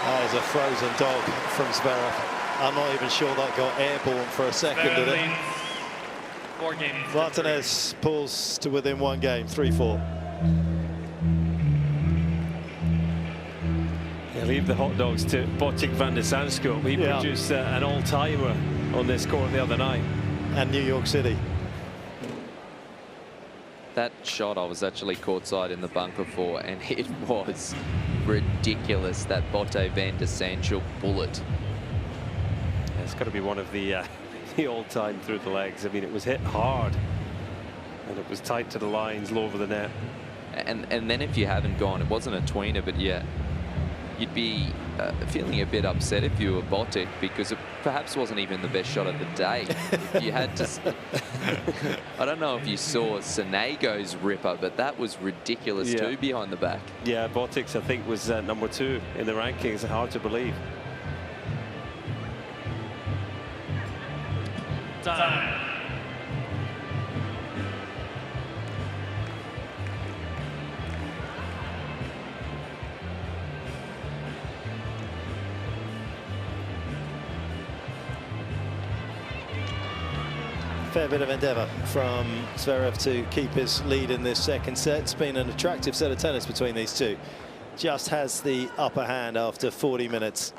That is a frozen dog from Zverev. I'm not even sure that got airborne for a second, did it? 4 games. Martinez pulls to within 1 game, 3-4. Yeah, leave the hot dogs to Botic van der Sandskog. He produced an all-timer on this court the other night. And New York City. That shot I was actually courtside in the bunker for, and it was ridiculous, that Botte van der Sandskog bullet. Yeah, it's got to be one of the all-time through the legs. I mean, it was hit hard, and it was tight to the lines, low over the net. And then if you haven't gone, it wasn't a tweener, but yeah, you'd be feeling a bit upset if you were Botic, because it perhaps wasn't even the best shot of the day. You had to. I don't know if you saw Sonego's ripper, but that was ridiculous too, behind the back. Yeah, Botic's I think was number 2 in the rankings. Hard to believe. Time. Fair bit of endeavour from Zverev to keep his lead in this second set. It's been an attractive set of tennis between these two. Just has the upper hand after 40 minutes.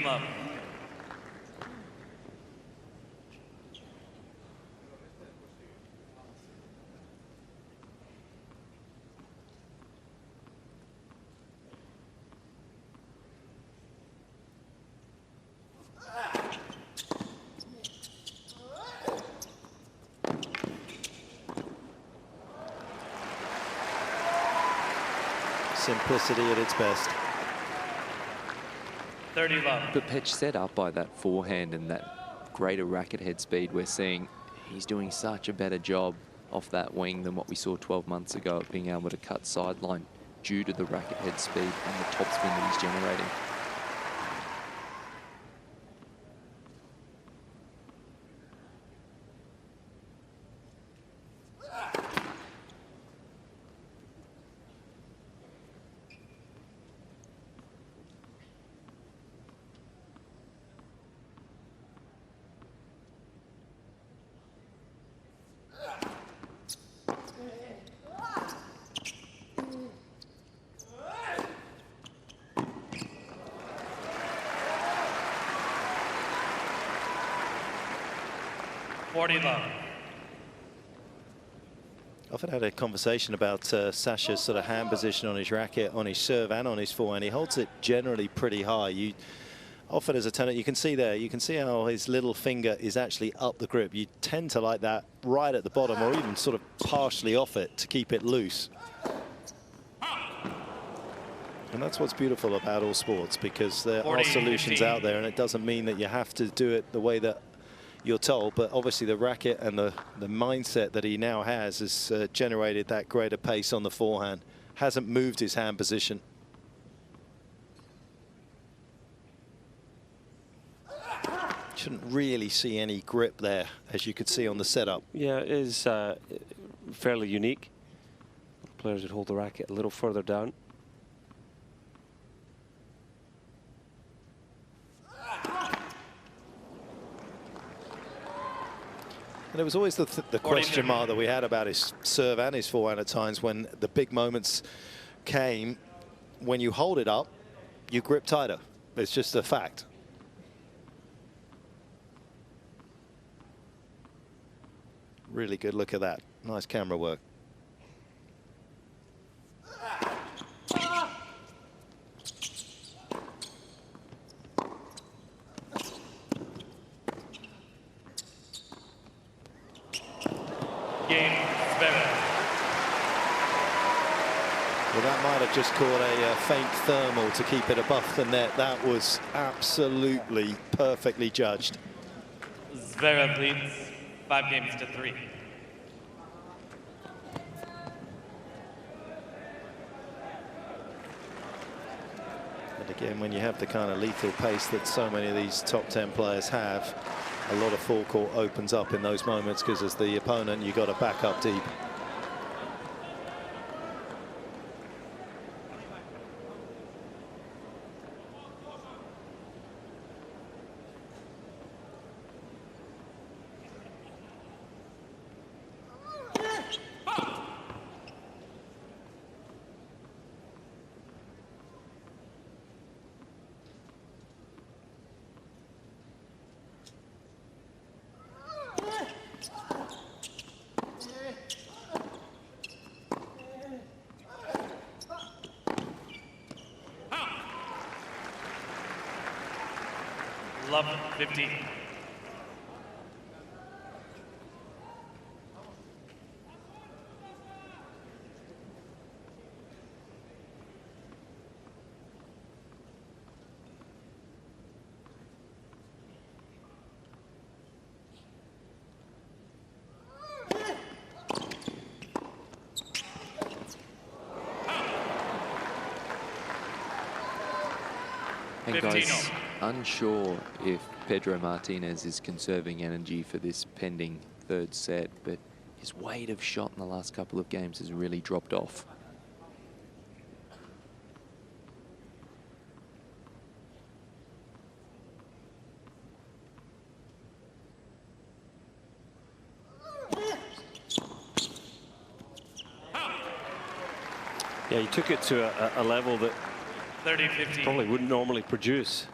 Love. Simplicity at its best. 30 love. But Petch set up by that forehand and that greater racket head speed, we're seeing he's doing such a better job off that wing than what we saw 12 months ago of being able to cut sideline due to the racket head speed and the topspin that he's generating. 40 love. I've had a conversation about Sasha's sort of hand position on his racket, on his serve and on his forehand. He holds it generally pretty high. You often as a tennis, you can see there, you can see how his little finger is actually up the grip. You tend to like that right at the bottom or even sort of partially off it to keep it loose. And that's what's beautiful about all sports, because there are solutions out there, and it doesn't mean that you have to do it the way that you're told, but obviously the racket and the mindset that he now has generated that greater pace on the forehand. Hasn't moved his hand position. Shouldn't really see any grip there, as you could see on the setup. Yeah, it is fairly unique. Players would hold the racket a little further down. And it was always the question mark that we had about his serve and his forehand at times when the big moments came. When you hold it up, you grip tighter. It's just a fact. Really good look at that. Nice camera work. Game, Zverev. Well, that might have just caught a faint thermal to keep it above the net. That was absolutely perfectly judged. Zverev leads 5-3. And again, when you have the kind of lethal pace that so many of these top 10 players have, a lot of forecourt opens up in those moments, because as the opponent, you got to back up deep. Love 15. And guys, unsure if Pedro Martinez is conserving energy for this pending third set, but his weight of shot in the last couple of games has really dropped off. Yeah, he took it to a level that 30-15. probably wouldn't normally produce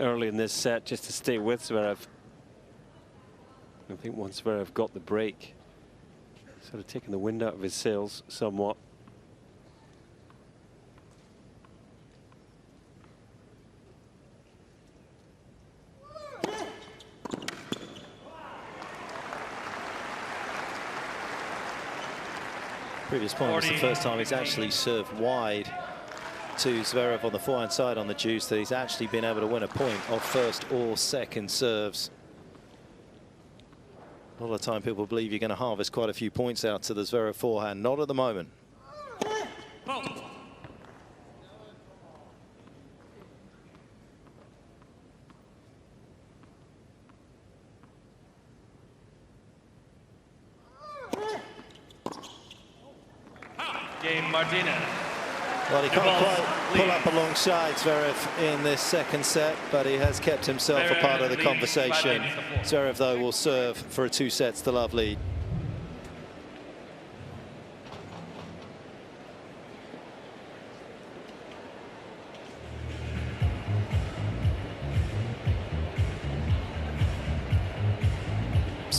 early in this set, just to stay with Zverev. I think once Zverev got the break, sort of taking the wind out of his sails somewhat. Previous point was the first time he's actually served wide to Zverev on the forehand side on the juice that he's actually been able to win a point off first or second serves. A lot of time people believe you're going to harvest quite a few points out to the Zverev forehand. Not at the moment. Game, Martinez. Well, he can't quite pull up alongside Zverev in this second set, but he has kept himself a part of the conversation. Zverev, though, will serve for a 2-0 lead.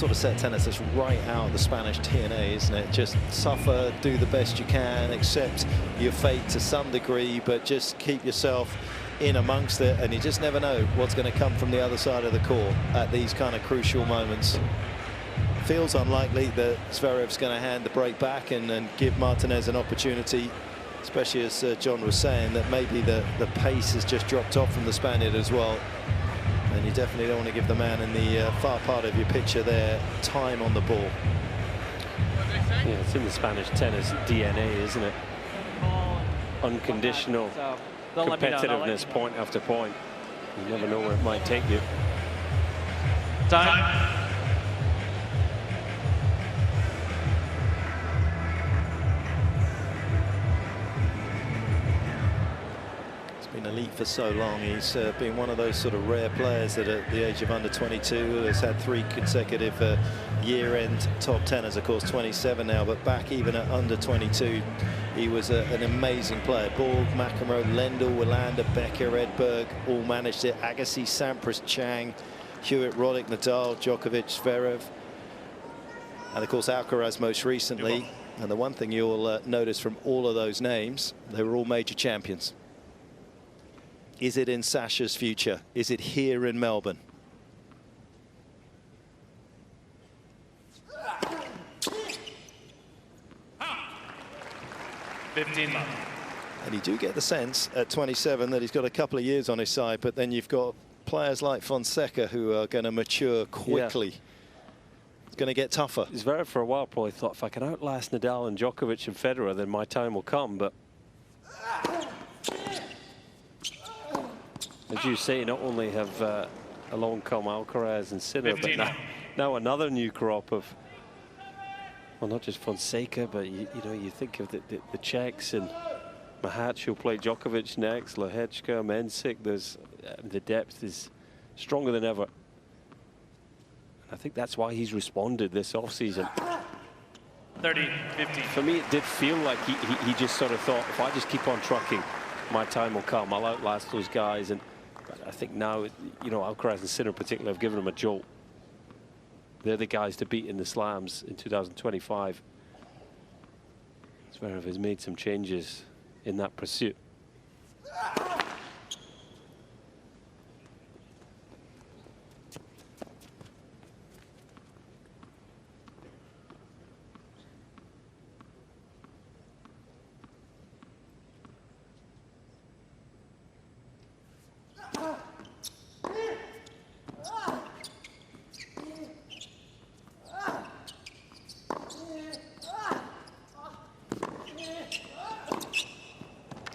sort of set tennis that's right out of the Spanish DNA, isn't it? Just suffer, do the best you can, accept your fate to some degree, but just keep yourself in amongst it, and you just never know what's going to come from the other side of the court at these kind of crucial moments. Feels unlikely that Zverev's going to hand the break back and give Martinez an opportunity, especially as John was saying, that maybe the pace has just dropped off from the Spaniard as well. And you definitely don't want to give the man in the far part of your picture there time on the ball. Yeah, it's in the Spanish tennis DNA, isn't it? Unconditional competitiveness, point after point. You never know where it might take you. Time. Been elite for so long. He's been one of those sort of rare players that at the age of under 22 has had 3 consecutive year-end top 10ers. Of course 27 now, but back even at under 22 he was an amazing player. Borg, McEnroe, Lendl, Wilander, Becker, Edberg all managed it. Agassi, Sampras, Chang, Hewitt, Roddick, Nadal, Djokovic, Zverev, and of course Alcaraz most recently. And the one thing you'll notice from all of those names, they were all major champions. Is it in Sasha's future? Is it here in Melbourne? And you do get the sense at 27 that he's got a couple of years on his side, but then you've got players like Fonseca who are going to mature quickly. Yeah. It's going to get tougher. Zverev for a while probably thought, if I can outlast Nadal and Djokovic and Federer, then my time will come. But as you say, not only have along come Alcaraz and Sinner, but now another new crop of, well, not just Fonseca, but you know, you think of the Czechs and Mahat, who'll play Djokovic next, Lehečka, Mensik. There's the depth is stronger than ever. I think that's why he's responded this offseason. 30-50. For me, it did feel like he just sort of thought, if I just keep on trucking, my time will come. I'll outlast those guys. And I think now, you know, Alcaraz and Sinner in particular have given him a jolt. They're the guys to beat in the slams in 2025. Zverev has made some changes in that pursuit.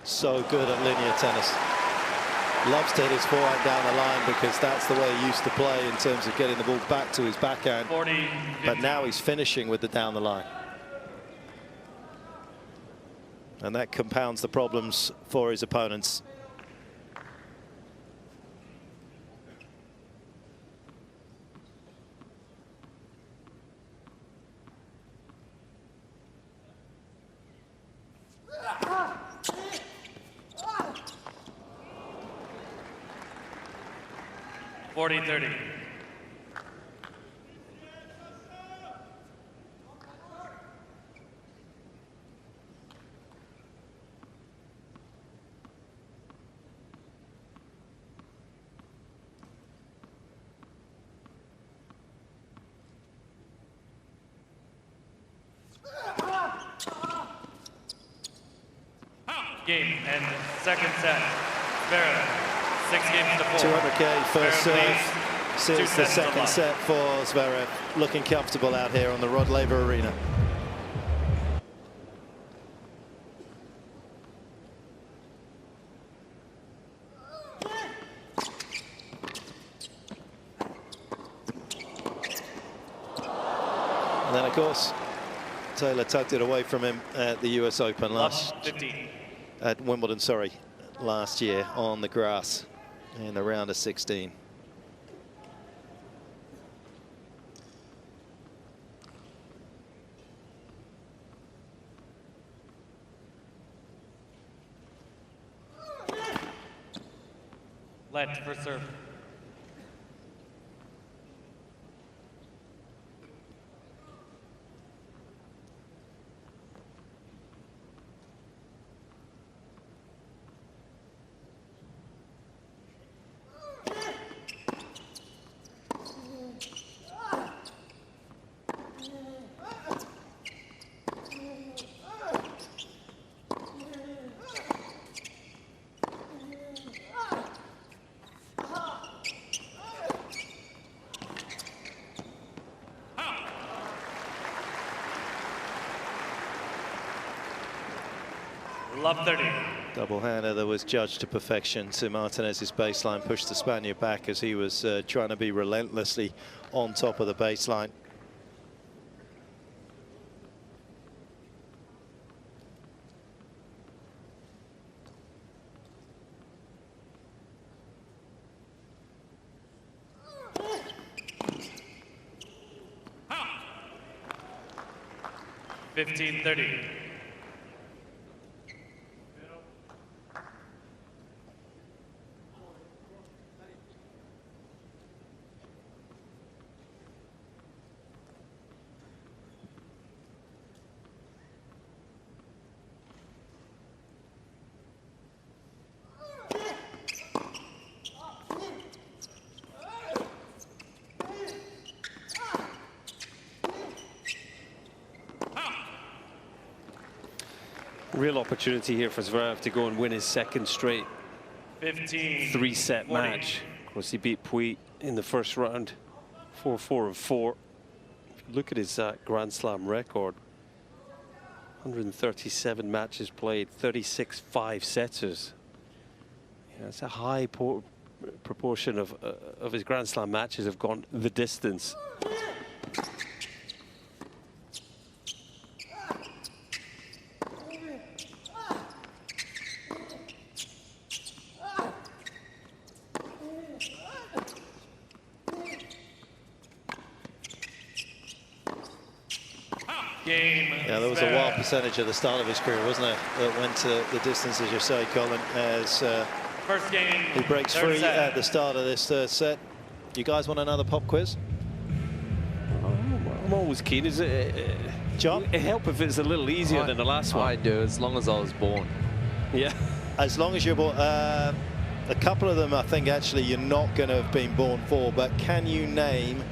So good at linear tennis. Loves to hit his forehand down the line because that's the way he used to play in terms of getting the ball back to his backhand. 40, but now he's finishing with the down the line. And that compounds the problems for his opponents. $40-30. Game and second set. Zverev, 6 games to 4. 200K first serve since the second set for Zverev. Looking comfortable out here on the Rod Laver Arena. And then, of course, Taylor tugged it away from him at the US Open at Wimbledon, sorry, last year on the grass in the round of 16. Let for serve. Love 30. Double-hander that was judged to perfection to Martinez's baseline, pushed the Spaniard back as he was trying to be relentlessly on top of the baseline. Ah. 15-30. Real opportunity here for Zverev to go and win his second straight 3-set match. Of course, he beat Puig in the first round, 4-4 and 4. If you look at his Grand Slam record, 137 matches played, 36 5-setters. Yeah, it's a high proportion of his Grand Slam matches have gone the distance. Yeah, there was a wild percentage at the start of his career, wasn't there, that went to the distance, as you say, Colin, as first game, he breaks free at the start of this third set. You guys want another pop quiz? I'm always keen. Is it, John? It'd help if it's a little easier than the last one. I do, as long as I was born. Yeah. As long as you're born. A couple of them, I think, actually, you're not going to have been born for, but can you name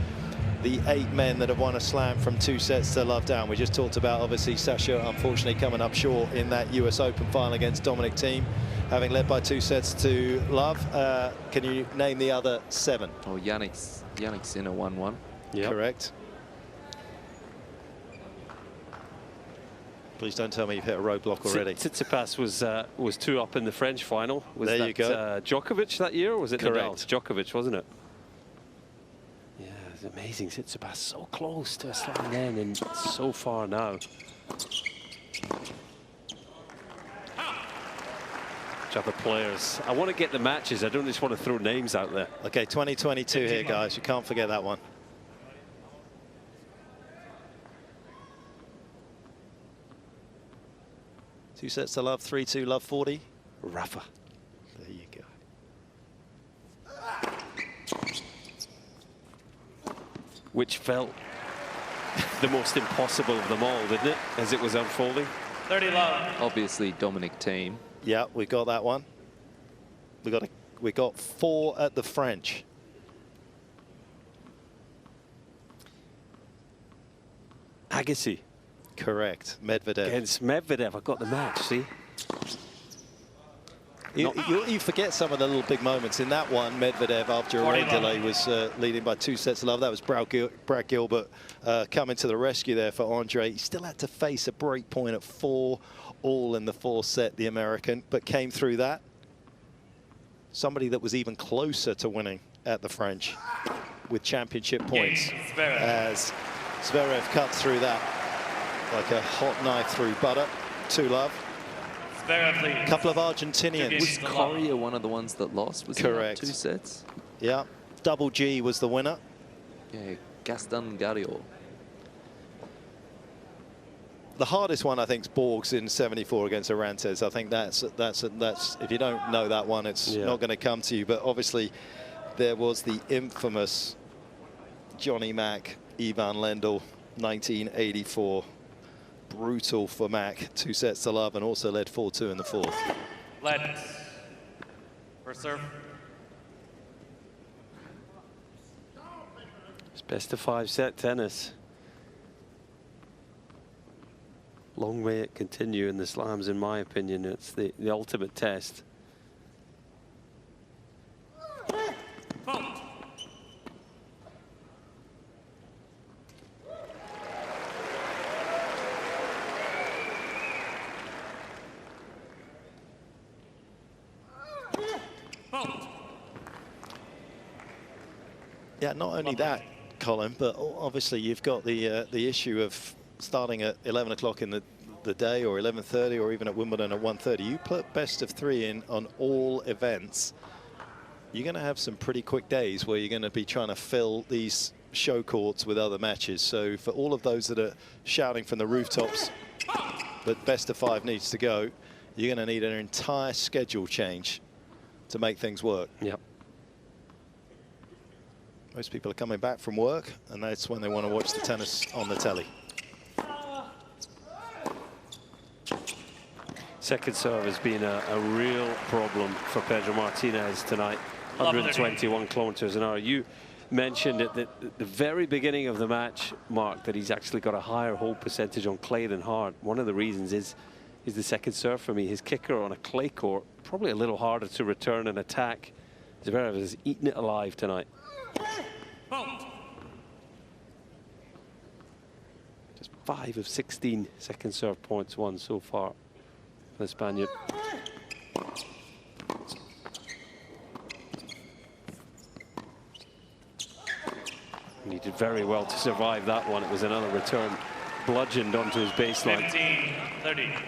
the 8 men that have won a slam from 2 sets to love down? We just talked about, obviously, Sasha unfortunately coming up short in that US Open final against Dominic Thiem, having led by 2 sets to love. Can you name the other 7? Oh, Jannik Sinner 1-1. Yep. Correct. Please don't tell me you've hit a roadblock already. Tsitsipas was 2 up in the French final. Was there that, you go. Djokovic that year, or was it Correct. Nadal? Djokovic, wasn't it? Yeah, it's amazing. Tsitsipas so close to a slam then and so far now. Which other players? I want to get the matches. I don't just want to throw names out there. Okay, 2022 here, guys. You can't forget that one. Two sets to love, 3-2 love 40. Rafa. There you go. Which felt the most impossible of them all, didn't it, as it was unfolding? 30 love. Obviously, Dominic Thiem. Yeah, we got that one. We got 4 at the French. Agassi. Correct. Medvedev. Against Medvedev. I got the match, see? You forget some of the little big moments. In that one, Medvedev, after a rain delay, was leading by 2 sets to love. That was Brad Gilbert coming to the rescue there for Andre. He still had to face a break point at 4 all in the 4th set, the American, but came through that. Somebody that was even closer to winning at the French with championship points, as Zverev cut through that like a hot knife through butter. 2 love. A couple of Argentinians. Was Coria one of the ones that lost? Was correct. He 2 sets? Yeah. Double G was the winner. Yeah, Gaston Garriot. The hardest one, I think, is Borg's in 74 against Orantes. I think that's if you don't know that one, it's not going to come to you. But obviously, there was the infamous Johnny Mack, Ivan Lendl, 1984. Brutal for Mack, 2 sets to love, and also led 4-2 in the 4th. Led. First serve. It's best of 5 set tennis. Long may it continue in the slams, in my opinion. It's the ultimate test. Yeah, not only that, Colin, but obviously you've got the issue of starting at 11 o'clock in the day, or 11:30, or even at Wimbledon at 1:30. You put best of 3 in on all events, you're going to have some pretty quick days where you're going to be trying to fill these show courts with other matches. So for all of those that are shouting from the rooftops that best of 5 needs to go, you're going to need an entire schedule change to make things work. Yep. Most people are coming back from work, and that's when they want to watch the tennis on the telly. Second serve has been a real problem for Pedro Martinez tonight. 121 kilometers an hour. You mentioned at the very beginning of the match, Mark, that he's actually got a higher hold percentage on clay than hard. One of the reasons is the second serve for me. His kicker on a clay court, probably a little harder to return and attack. Zverev has eaten it alive tonight. Just 5 of 16 second serve points won so far for the Spaniard. And he did very well to survive that one. It was another return bludgeoned onto his baseline. 15-30.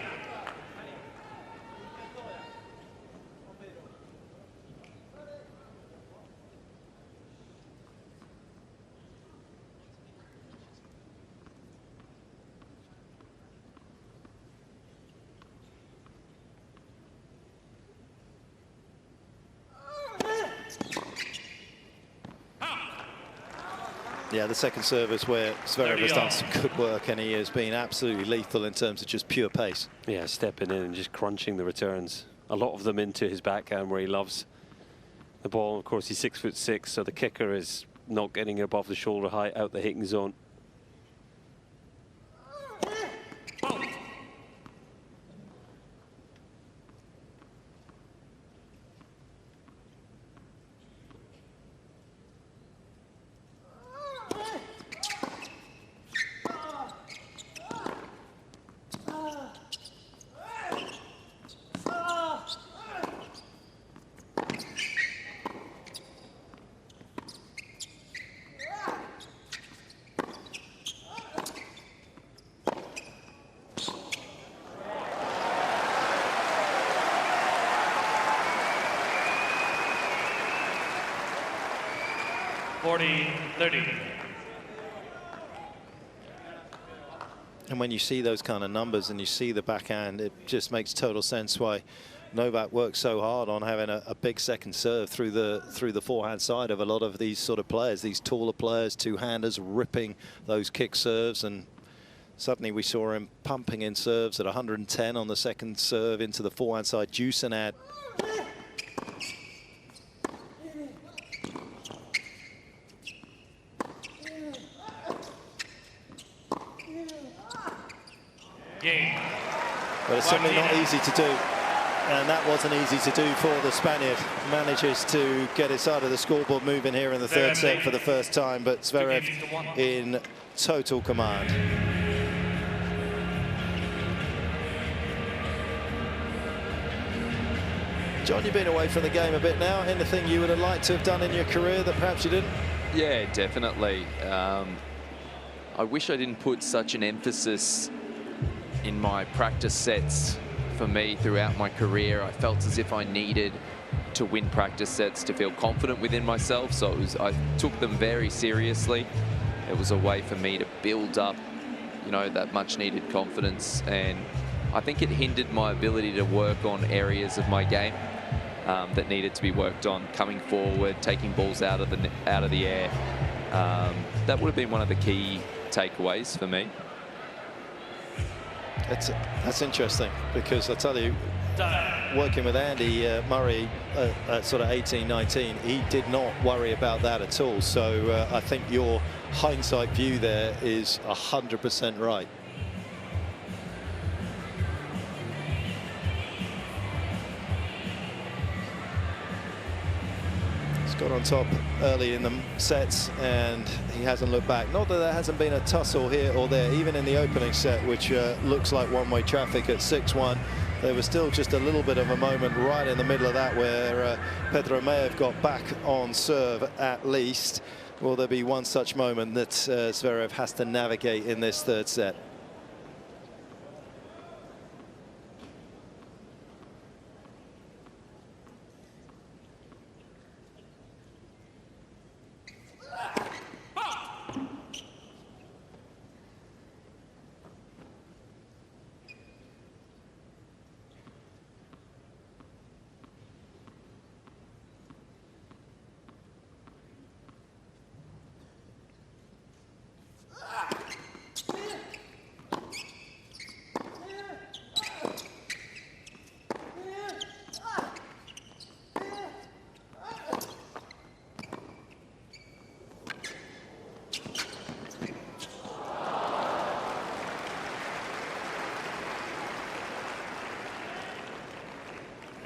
Yeah, the second serve is where Zverev has done some good work, and he has been absolutely lethal in terms of just pure pace. Yeah, stepping in and just crunching the returns. A lot of them into his backhand where he loves the ball. Of course, he's 6'6", so the kicker is not getting above the shoulder height out the hitting zone. And when you see those kind of numbers and you see the backhand, it just makes total sense why Novak works so hard on having a big second serve through the forehand side of a lot of these sort of players, these taller players, two-handers ripping those kick serves. And suddenly we saw him pumping in serves at 110 on the second serve into the forehand side. Juicing out. But it's certainly not easy to do, and that wasn't easy to do for the Spaniard. Manages to get his side of the scoreboard moving here in the third set for the first time, but Zverev in total command. John, you've been away from the game a bit now. Anything you would have liked to have done in your career that perhaps you didn't? Yeah, definitely. I wish I didn't put such an emphasis in my practice sets. For me, throughout my career, I felt as if I needed to win practice sets to feel confident within myself. So I took them very seriously. It was a way for me to build up, you know, that much needed confidence. And I think it hindered my ability to work on areas of my game that needed to be worked on, coming forward, taking balls out of the air. That would have been one of the key takeaways for me. That's interesting, because I tell you, working with Andy Murray at sort of 18, 19, he did not worry about that at all. So I think your hindsight view there is 100% right. got on top early in the sets, and he hasn't looked back. Not that there hasn't been a tussle here or there, even in the opening set, which looks like one-way traffic at 6-1. There was still just a little bit of a moment right in the middle of that where Pedro may have got back on serve at least. Will there be one such moment that Zverev has to navigate in this third set?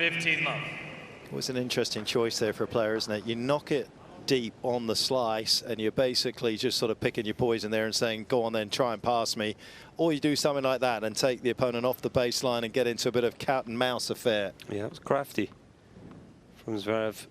It was an interesting choice there for a player, isn't it? You knock it deep on the slice and you're basically just sort of picking your poison there and saying, go on then, try and pass me. Or you do something like that and take the opponent off the baseline and get into a bit of cat and mouse affair. Yeah, it was crafty from Zverev.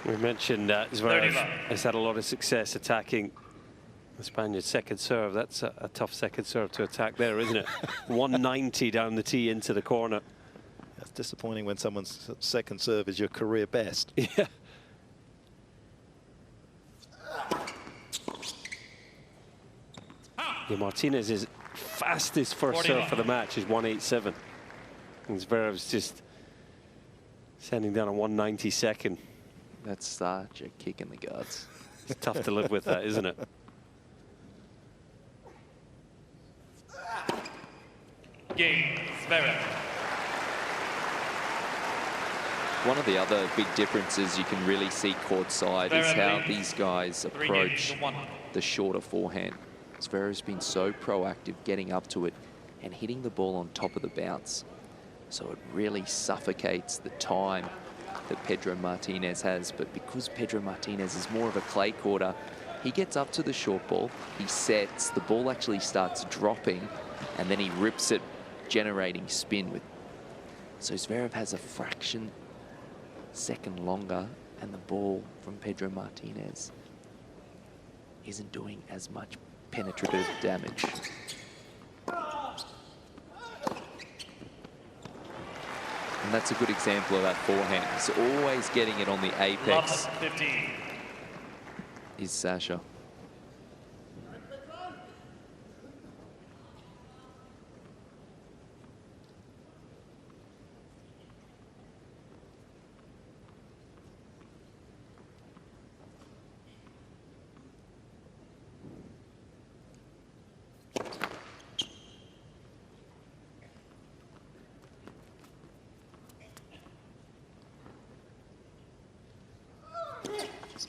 We mentioned Zverev has had a lot of success attacking the Spaniard's second serve. That's a tough second serve to attack there, isn't it? 190 down the tee into the corner. That's disappointing when someone's second serve is your career best. Yeah. Yeah, Martinez's fastest first serve for the match is 187. And Zverev's just sending down a 192nd. That's such a kick in the guts. It's tough to live with that, isn't it? Game, Zverev. One of the other big differences you can really see courtside is how these guys approach the shorter forehand. Zverev's been so proactive getting up to it and hitting the ball on top of the bounce. So it really suffocates the time that Pedro Martinez has. But because Pedro Martinez is more of a clay courter, he gets up to the short ball, he sets, the ball actually starts dropping, and then he rips it, generating spin with. So Zverev has a fraction second longer, and the ball from Pedro Martinez isn't doing as much penetrative damage. And that's a good example of that forehand. He's always getting it on the apex. 15. Is Sasha.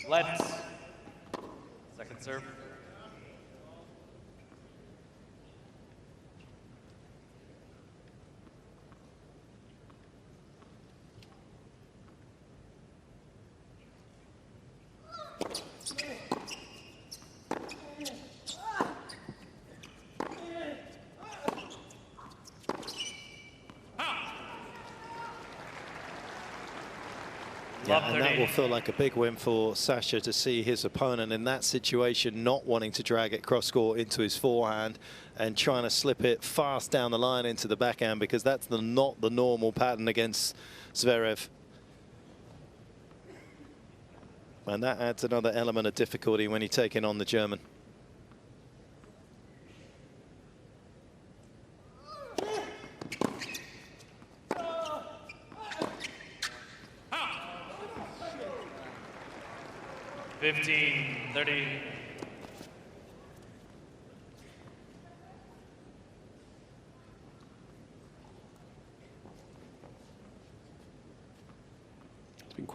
Let's. Second serve. Yeah, and that will feel like a big win for Sasha to see his opponent in that situation, not wanting to drag it cross-court into his forehand and trying to slip it fast down the line into the backhand, because that's not the normal pattern against Zverev. And that adds another element of difficulty when you're taking on the German.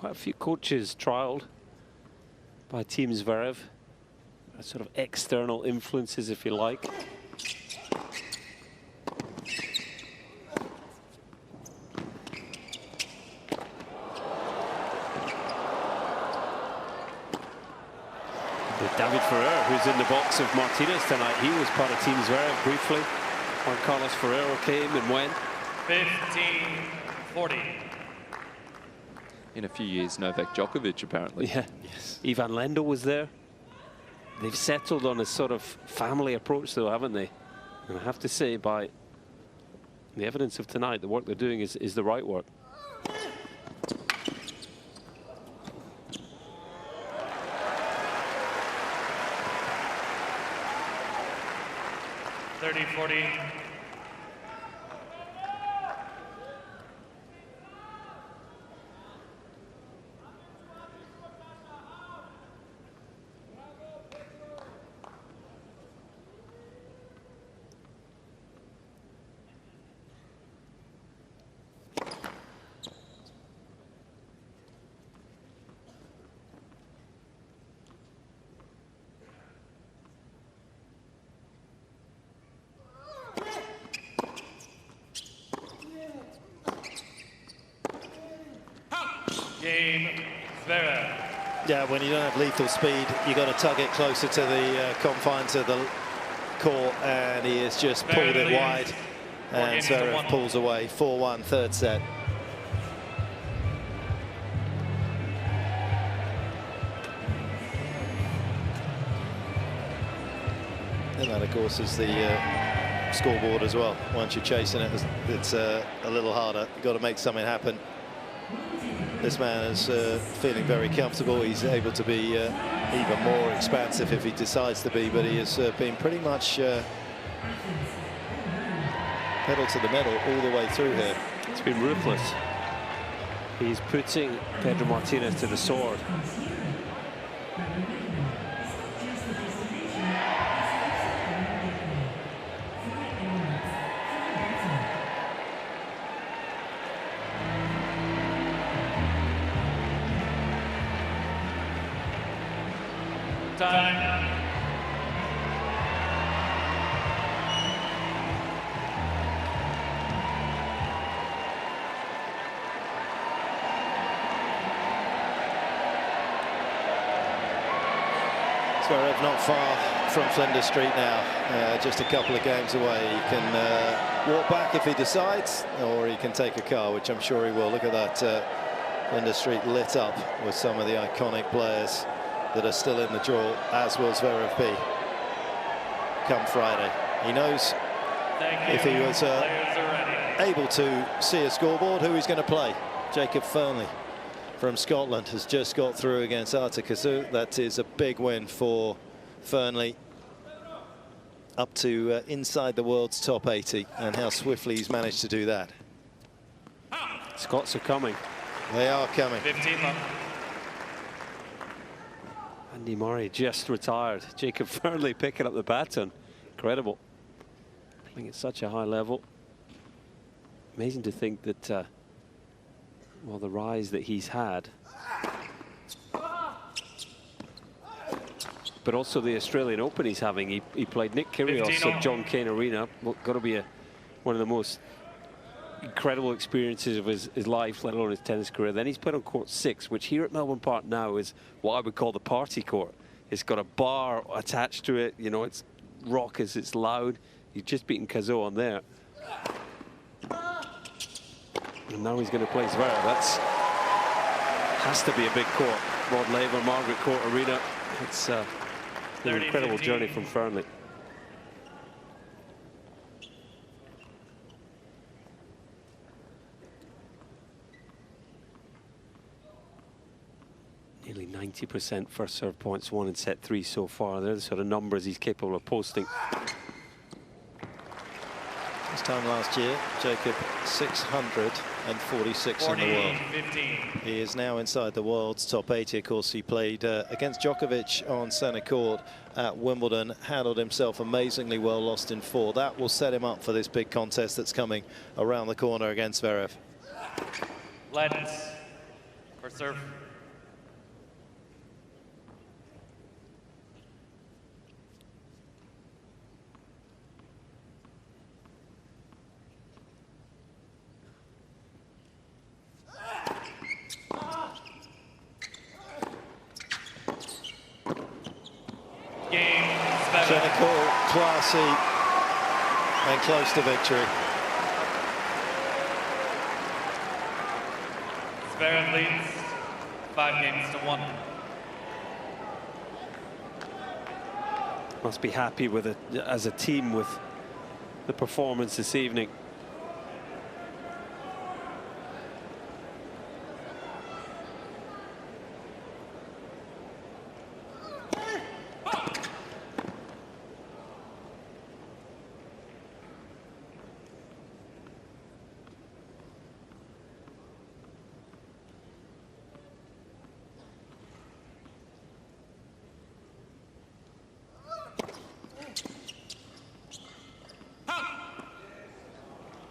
quite a few coaches trialled by Team Zverev. Sort of external influences, if you like. David Ferrer, who's in the box of Martinez tonight, he was part of Team Zverev briefly. Juan Carlos Ferrero came and went. 15-40. In a few years, Novak Djokovic, apparently. Yeah. Yes. Ivan Lendl was there. They've settled on a sort of family approach, though, haven't they? And I have to say, by the evidence of tonight, the work they're doing is the right work. $30-40. Game, Zverev. Yeah, when you don't have lethal speed, you got to tug it closer to the confines of the court, and he has just pulled it wide, and Zverev pulls away. 4-1, third set. And that, of course, is the scoreboard as well. Once you're chasing it, it's a little harder. You've got to make something happen. This man is feeling very comfortable. He's able to be even more expansive if he decides to be, but he has been pretty much pedal to the metal all the way through here. It's been ruthless. He's putting Pedro Martinez to the sword. Time. Zverev not far from Flinders Street now, just a couple of games away. He can walk back if he decides, or he can take a car, which I'm sure he will. Look at that Flinders Street lit up with some of the iconic players that are still in the draw, as will Zverev be come Friday. He knows if he was able to see a scoreboard, who he's going to play. Jacob Fernley from Scotland has just got through against Artur Kasu. That is a big win for Fernley. Up to inside the world's top 80, and how swiftly he's managed to do that. Scots are coming. They are coming. 15 left. Andy Murray just retired. Jacob Fernley picking up the baton. Incredible. Playing at such a high level. Amazing to think that, well, the rise that he's had. But also the Australian Open he's having. He played Nick Kyrgios at John Cain Arena. Got to be one of the most incredible experiences of his life, let alone his tennis career. Then he's played on court 6, which here at Melbourne Park now is what I would call the party court. It's got a bar attached to it. You know, it's raucous, it's loud. He's just beaten Cazot on there. And now he's going to play Zverev. That's has to be a big court. Rod Laver, Margaret Court Arena. It's an incredible journey from Fernley. Nearly 90% first serve points won in set 3 so far. They're the sort of numbers he's capable of posting. This time last year, Jacob 646 in the world. 15. He is now inside the world's top 80. Of course, he played against Djokovic on centre court at Wimbledon, handled himself amazingly well, lost in 4. That will set him up for this big contest that's coming around the corner against Zverev. Lens. First serve. Game. Clinical, classy, and close to victory. Zverev leads 5-1. Must be happy with it as a team with the performance this evening.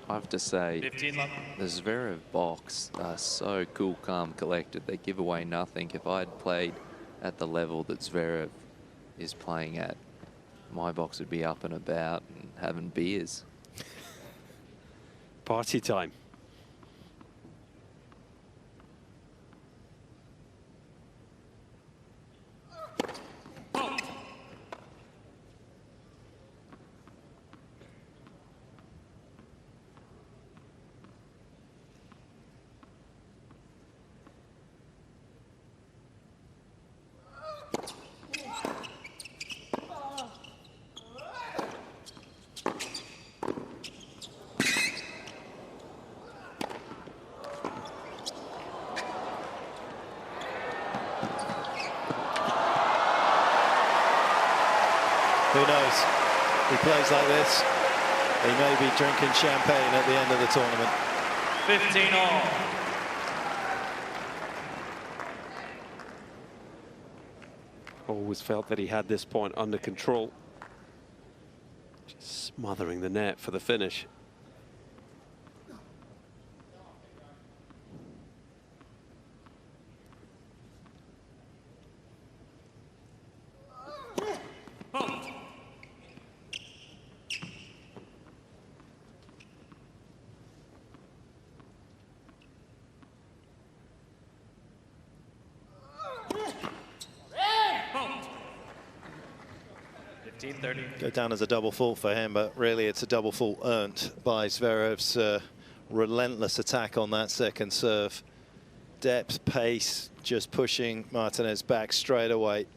I have to say, the Zverev box are so cool, calm, collected. They give away nothing. If I had played at the level that Zverev is playing at, my box would be up and about and having beers. Party time. Who knows? He plays like this, he may be drinking champagne at the end of the tournament. 15-all. Always felt that he had this point under control. Just smothering the net for the finish. Go down as a double fault for him, but really it's a double fault earned by Zverev's relentless attack on that second serve. Depth, pace, just pushing Martinez back straight away.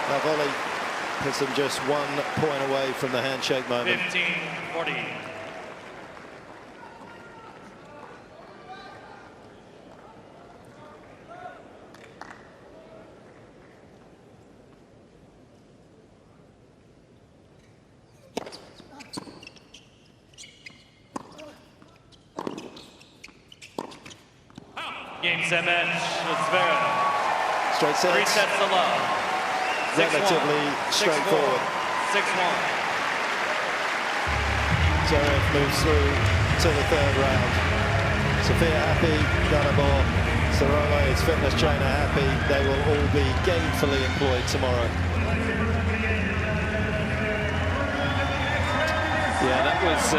That volley puts him just 1 point away from the handshake moment. 15-40. Game, set, match with Zverev. Straight sets. 3 sets to love. Relatively straightforward. 6-1. Zverev moves through to the 3rd round. Sophia happy, Ganabor, Saroma, his fitness trainer happy. They will all be gainfully employed tomorrow. Yeah, that was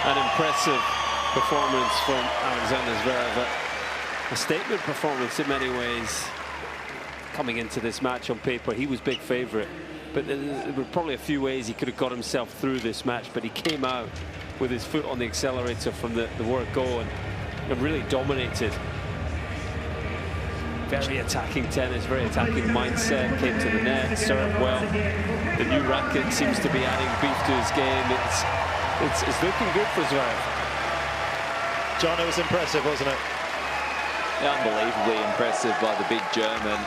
an impressive performance from Alexander Zverev. A statement performance in many ways. Coming into this match on paper, he was big favourite, but there were probably a few ways he could have got himself through this match, but he came out with his foot on the accelerator from the word go and really dominated. Very attacking tennis, very attacking mindset, came to the net, served well. The new racket seems to be adding beef to his game. It's looking good for Zverev. John, it was impressive, wasn't it? Unbelievably impressive by the big German.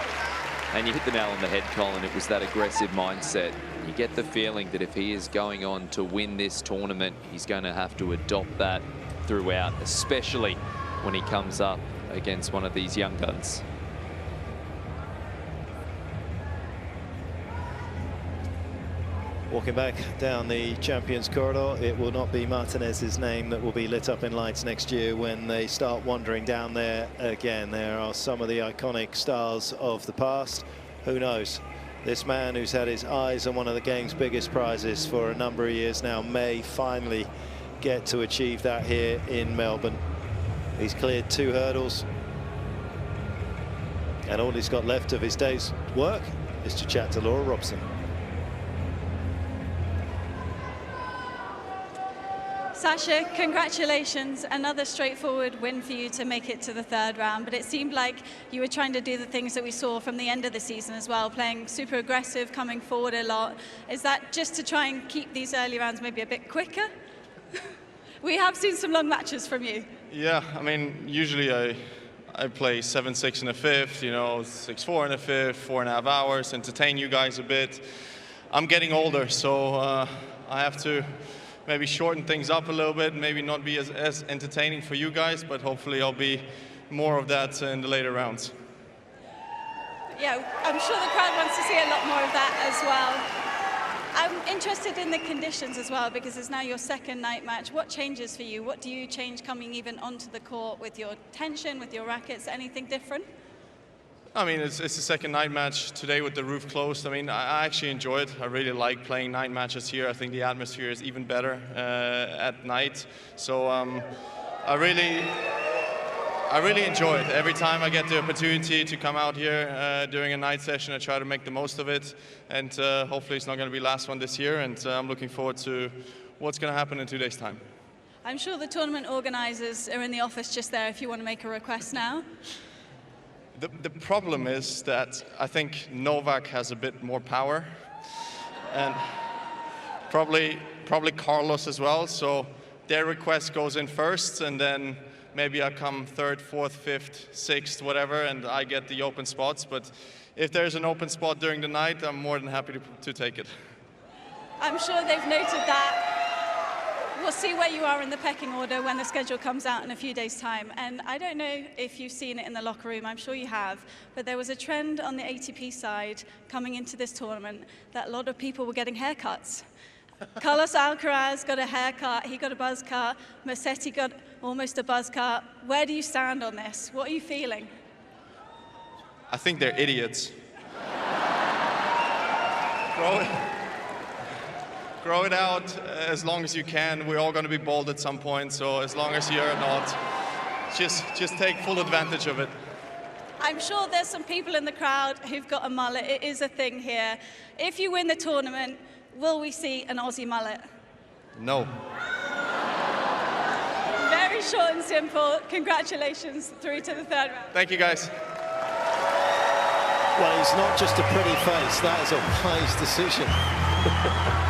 And you hit the nail on the head, Colin. It was that aggressive mindset. You get the feeling that if he is going on to win this tournament, he's going to have to adopt that throughout, especially when he comes up against one of these young guns. Walking back down the Champions Corridor, it will not be Martinez's name that will be lit up in lights next year when they start wandering down there again. There are some of the iconic stars of the past. Who knows? This man who's had his eyes on one of the game's biggest prizes for a number of years now may finally get to achieve that here in Melbourne. He's cleared 2 hurdles. And all he's got left of his day's work is to chat to Laura Robson. Sasha, congratulations. Another straightforward win for you to make it to the 3rd round, but it seemed like you were trying to do the things that we saw from the end of the season as well, playing super aggressive, coming forward a lot. Is that just to try and keep these early rounds maybe a bit quicker? We have seen some long matches from you. Yeah, I mean, usually I play 7-6 in the 5th, you know, 6-4 in the 5th, 4.5 hours, entertain you guys a bit. I'm getting older, so I have to maybe shorten things up a little bit, maybe not be as entertaining for you guys, but hopefully I'll be more of that in the later rounds. Yeah, I'm sure the crowd wants to see a lot more of that as well. I'm interested in the conditions as well, because it's now your 2nd night match. What changes for you? What do you change coming even onto the court with your tension, with your rackets? Anything different? I mean, it's the 2nd night match today with the roof closed. I mean, I actually enjoy it. I really like playing night matches here. I think the atmosphere is even better at night. So I really enjoy it. Every time I get the opportunity to come out here during a night session, I try to make the most of it. And hopefully it's not going to be the last one this year. And I'm looking forward to what's going to happen in 2 days' time. I'm sure the tournament organizers are in the office just there if you want to make a request now. The problem is that I think Novak has a bit more power, and probably Carlos as well. So their request goes in first, and then maybe I come 3rd, 4th, 5th, 6th, whatever, and I get the open spots. But if there's an open spot during the night, I'm more than happy to take it. I'm sure they've noted that. We'll see where you are in the pecking order when the schedule comes out in a few days' time. And I don't know if you've seen it in the locker room, I'm sure you have, but there was a trend on the ATP side coming into this tournament that a lot of people were getting haircuts. Carlos Alcaraz got a haircut, he got a buzz cut, Musetti got almost a buzz cut. Where do you stand on this? What are you feeling? I think they're idiots. Grow it out as long as you can. We're all going to be bald at some point, so as long as you're not, just take full advantage of it. I'm sure there's some people in the crowd who've got a mullet. It is a thing here. If you win the tournament, will we see an Aussie mullet? No. Very short and simple. Congratulations through to the 3rd round. Thank you, guys. Well, he's not just a pretty face. That is a wise decision.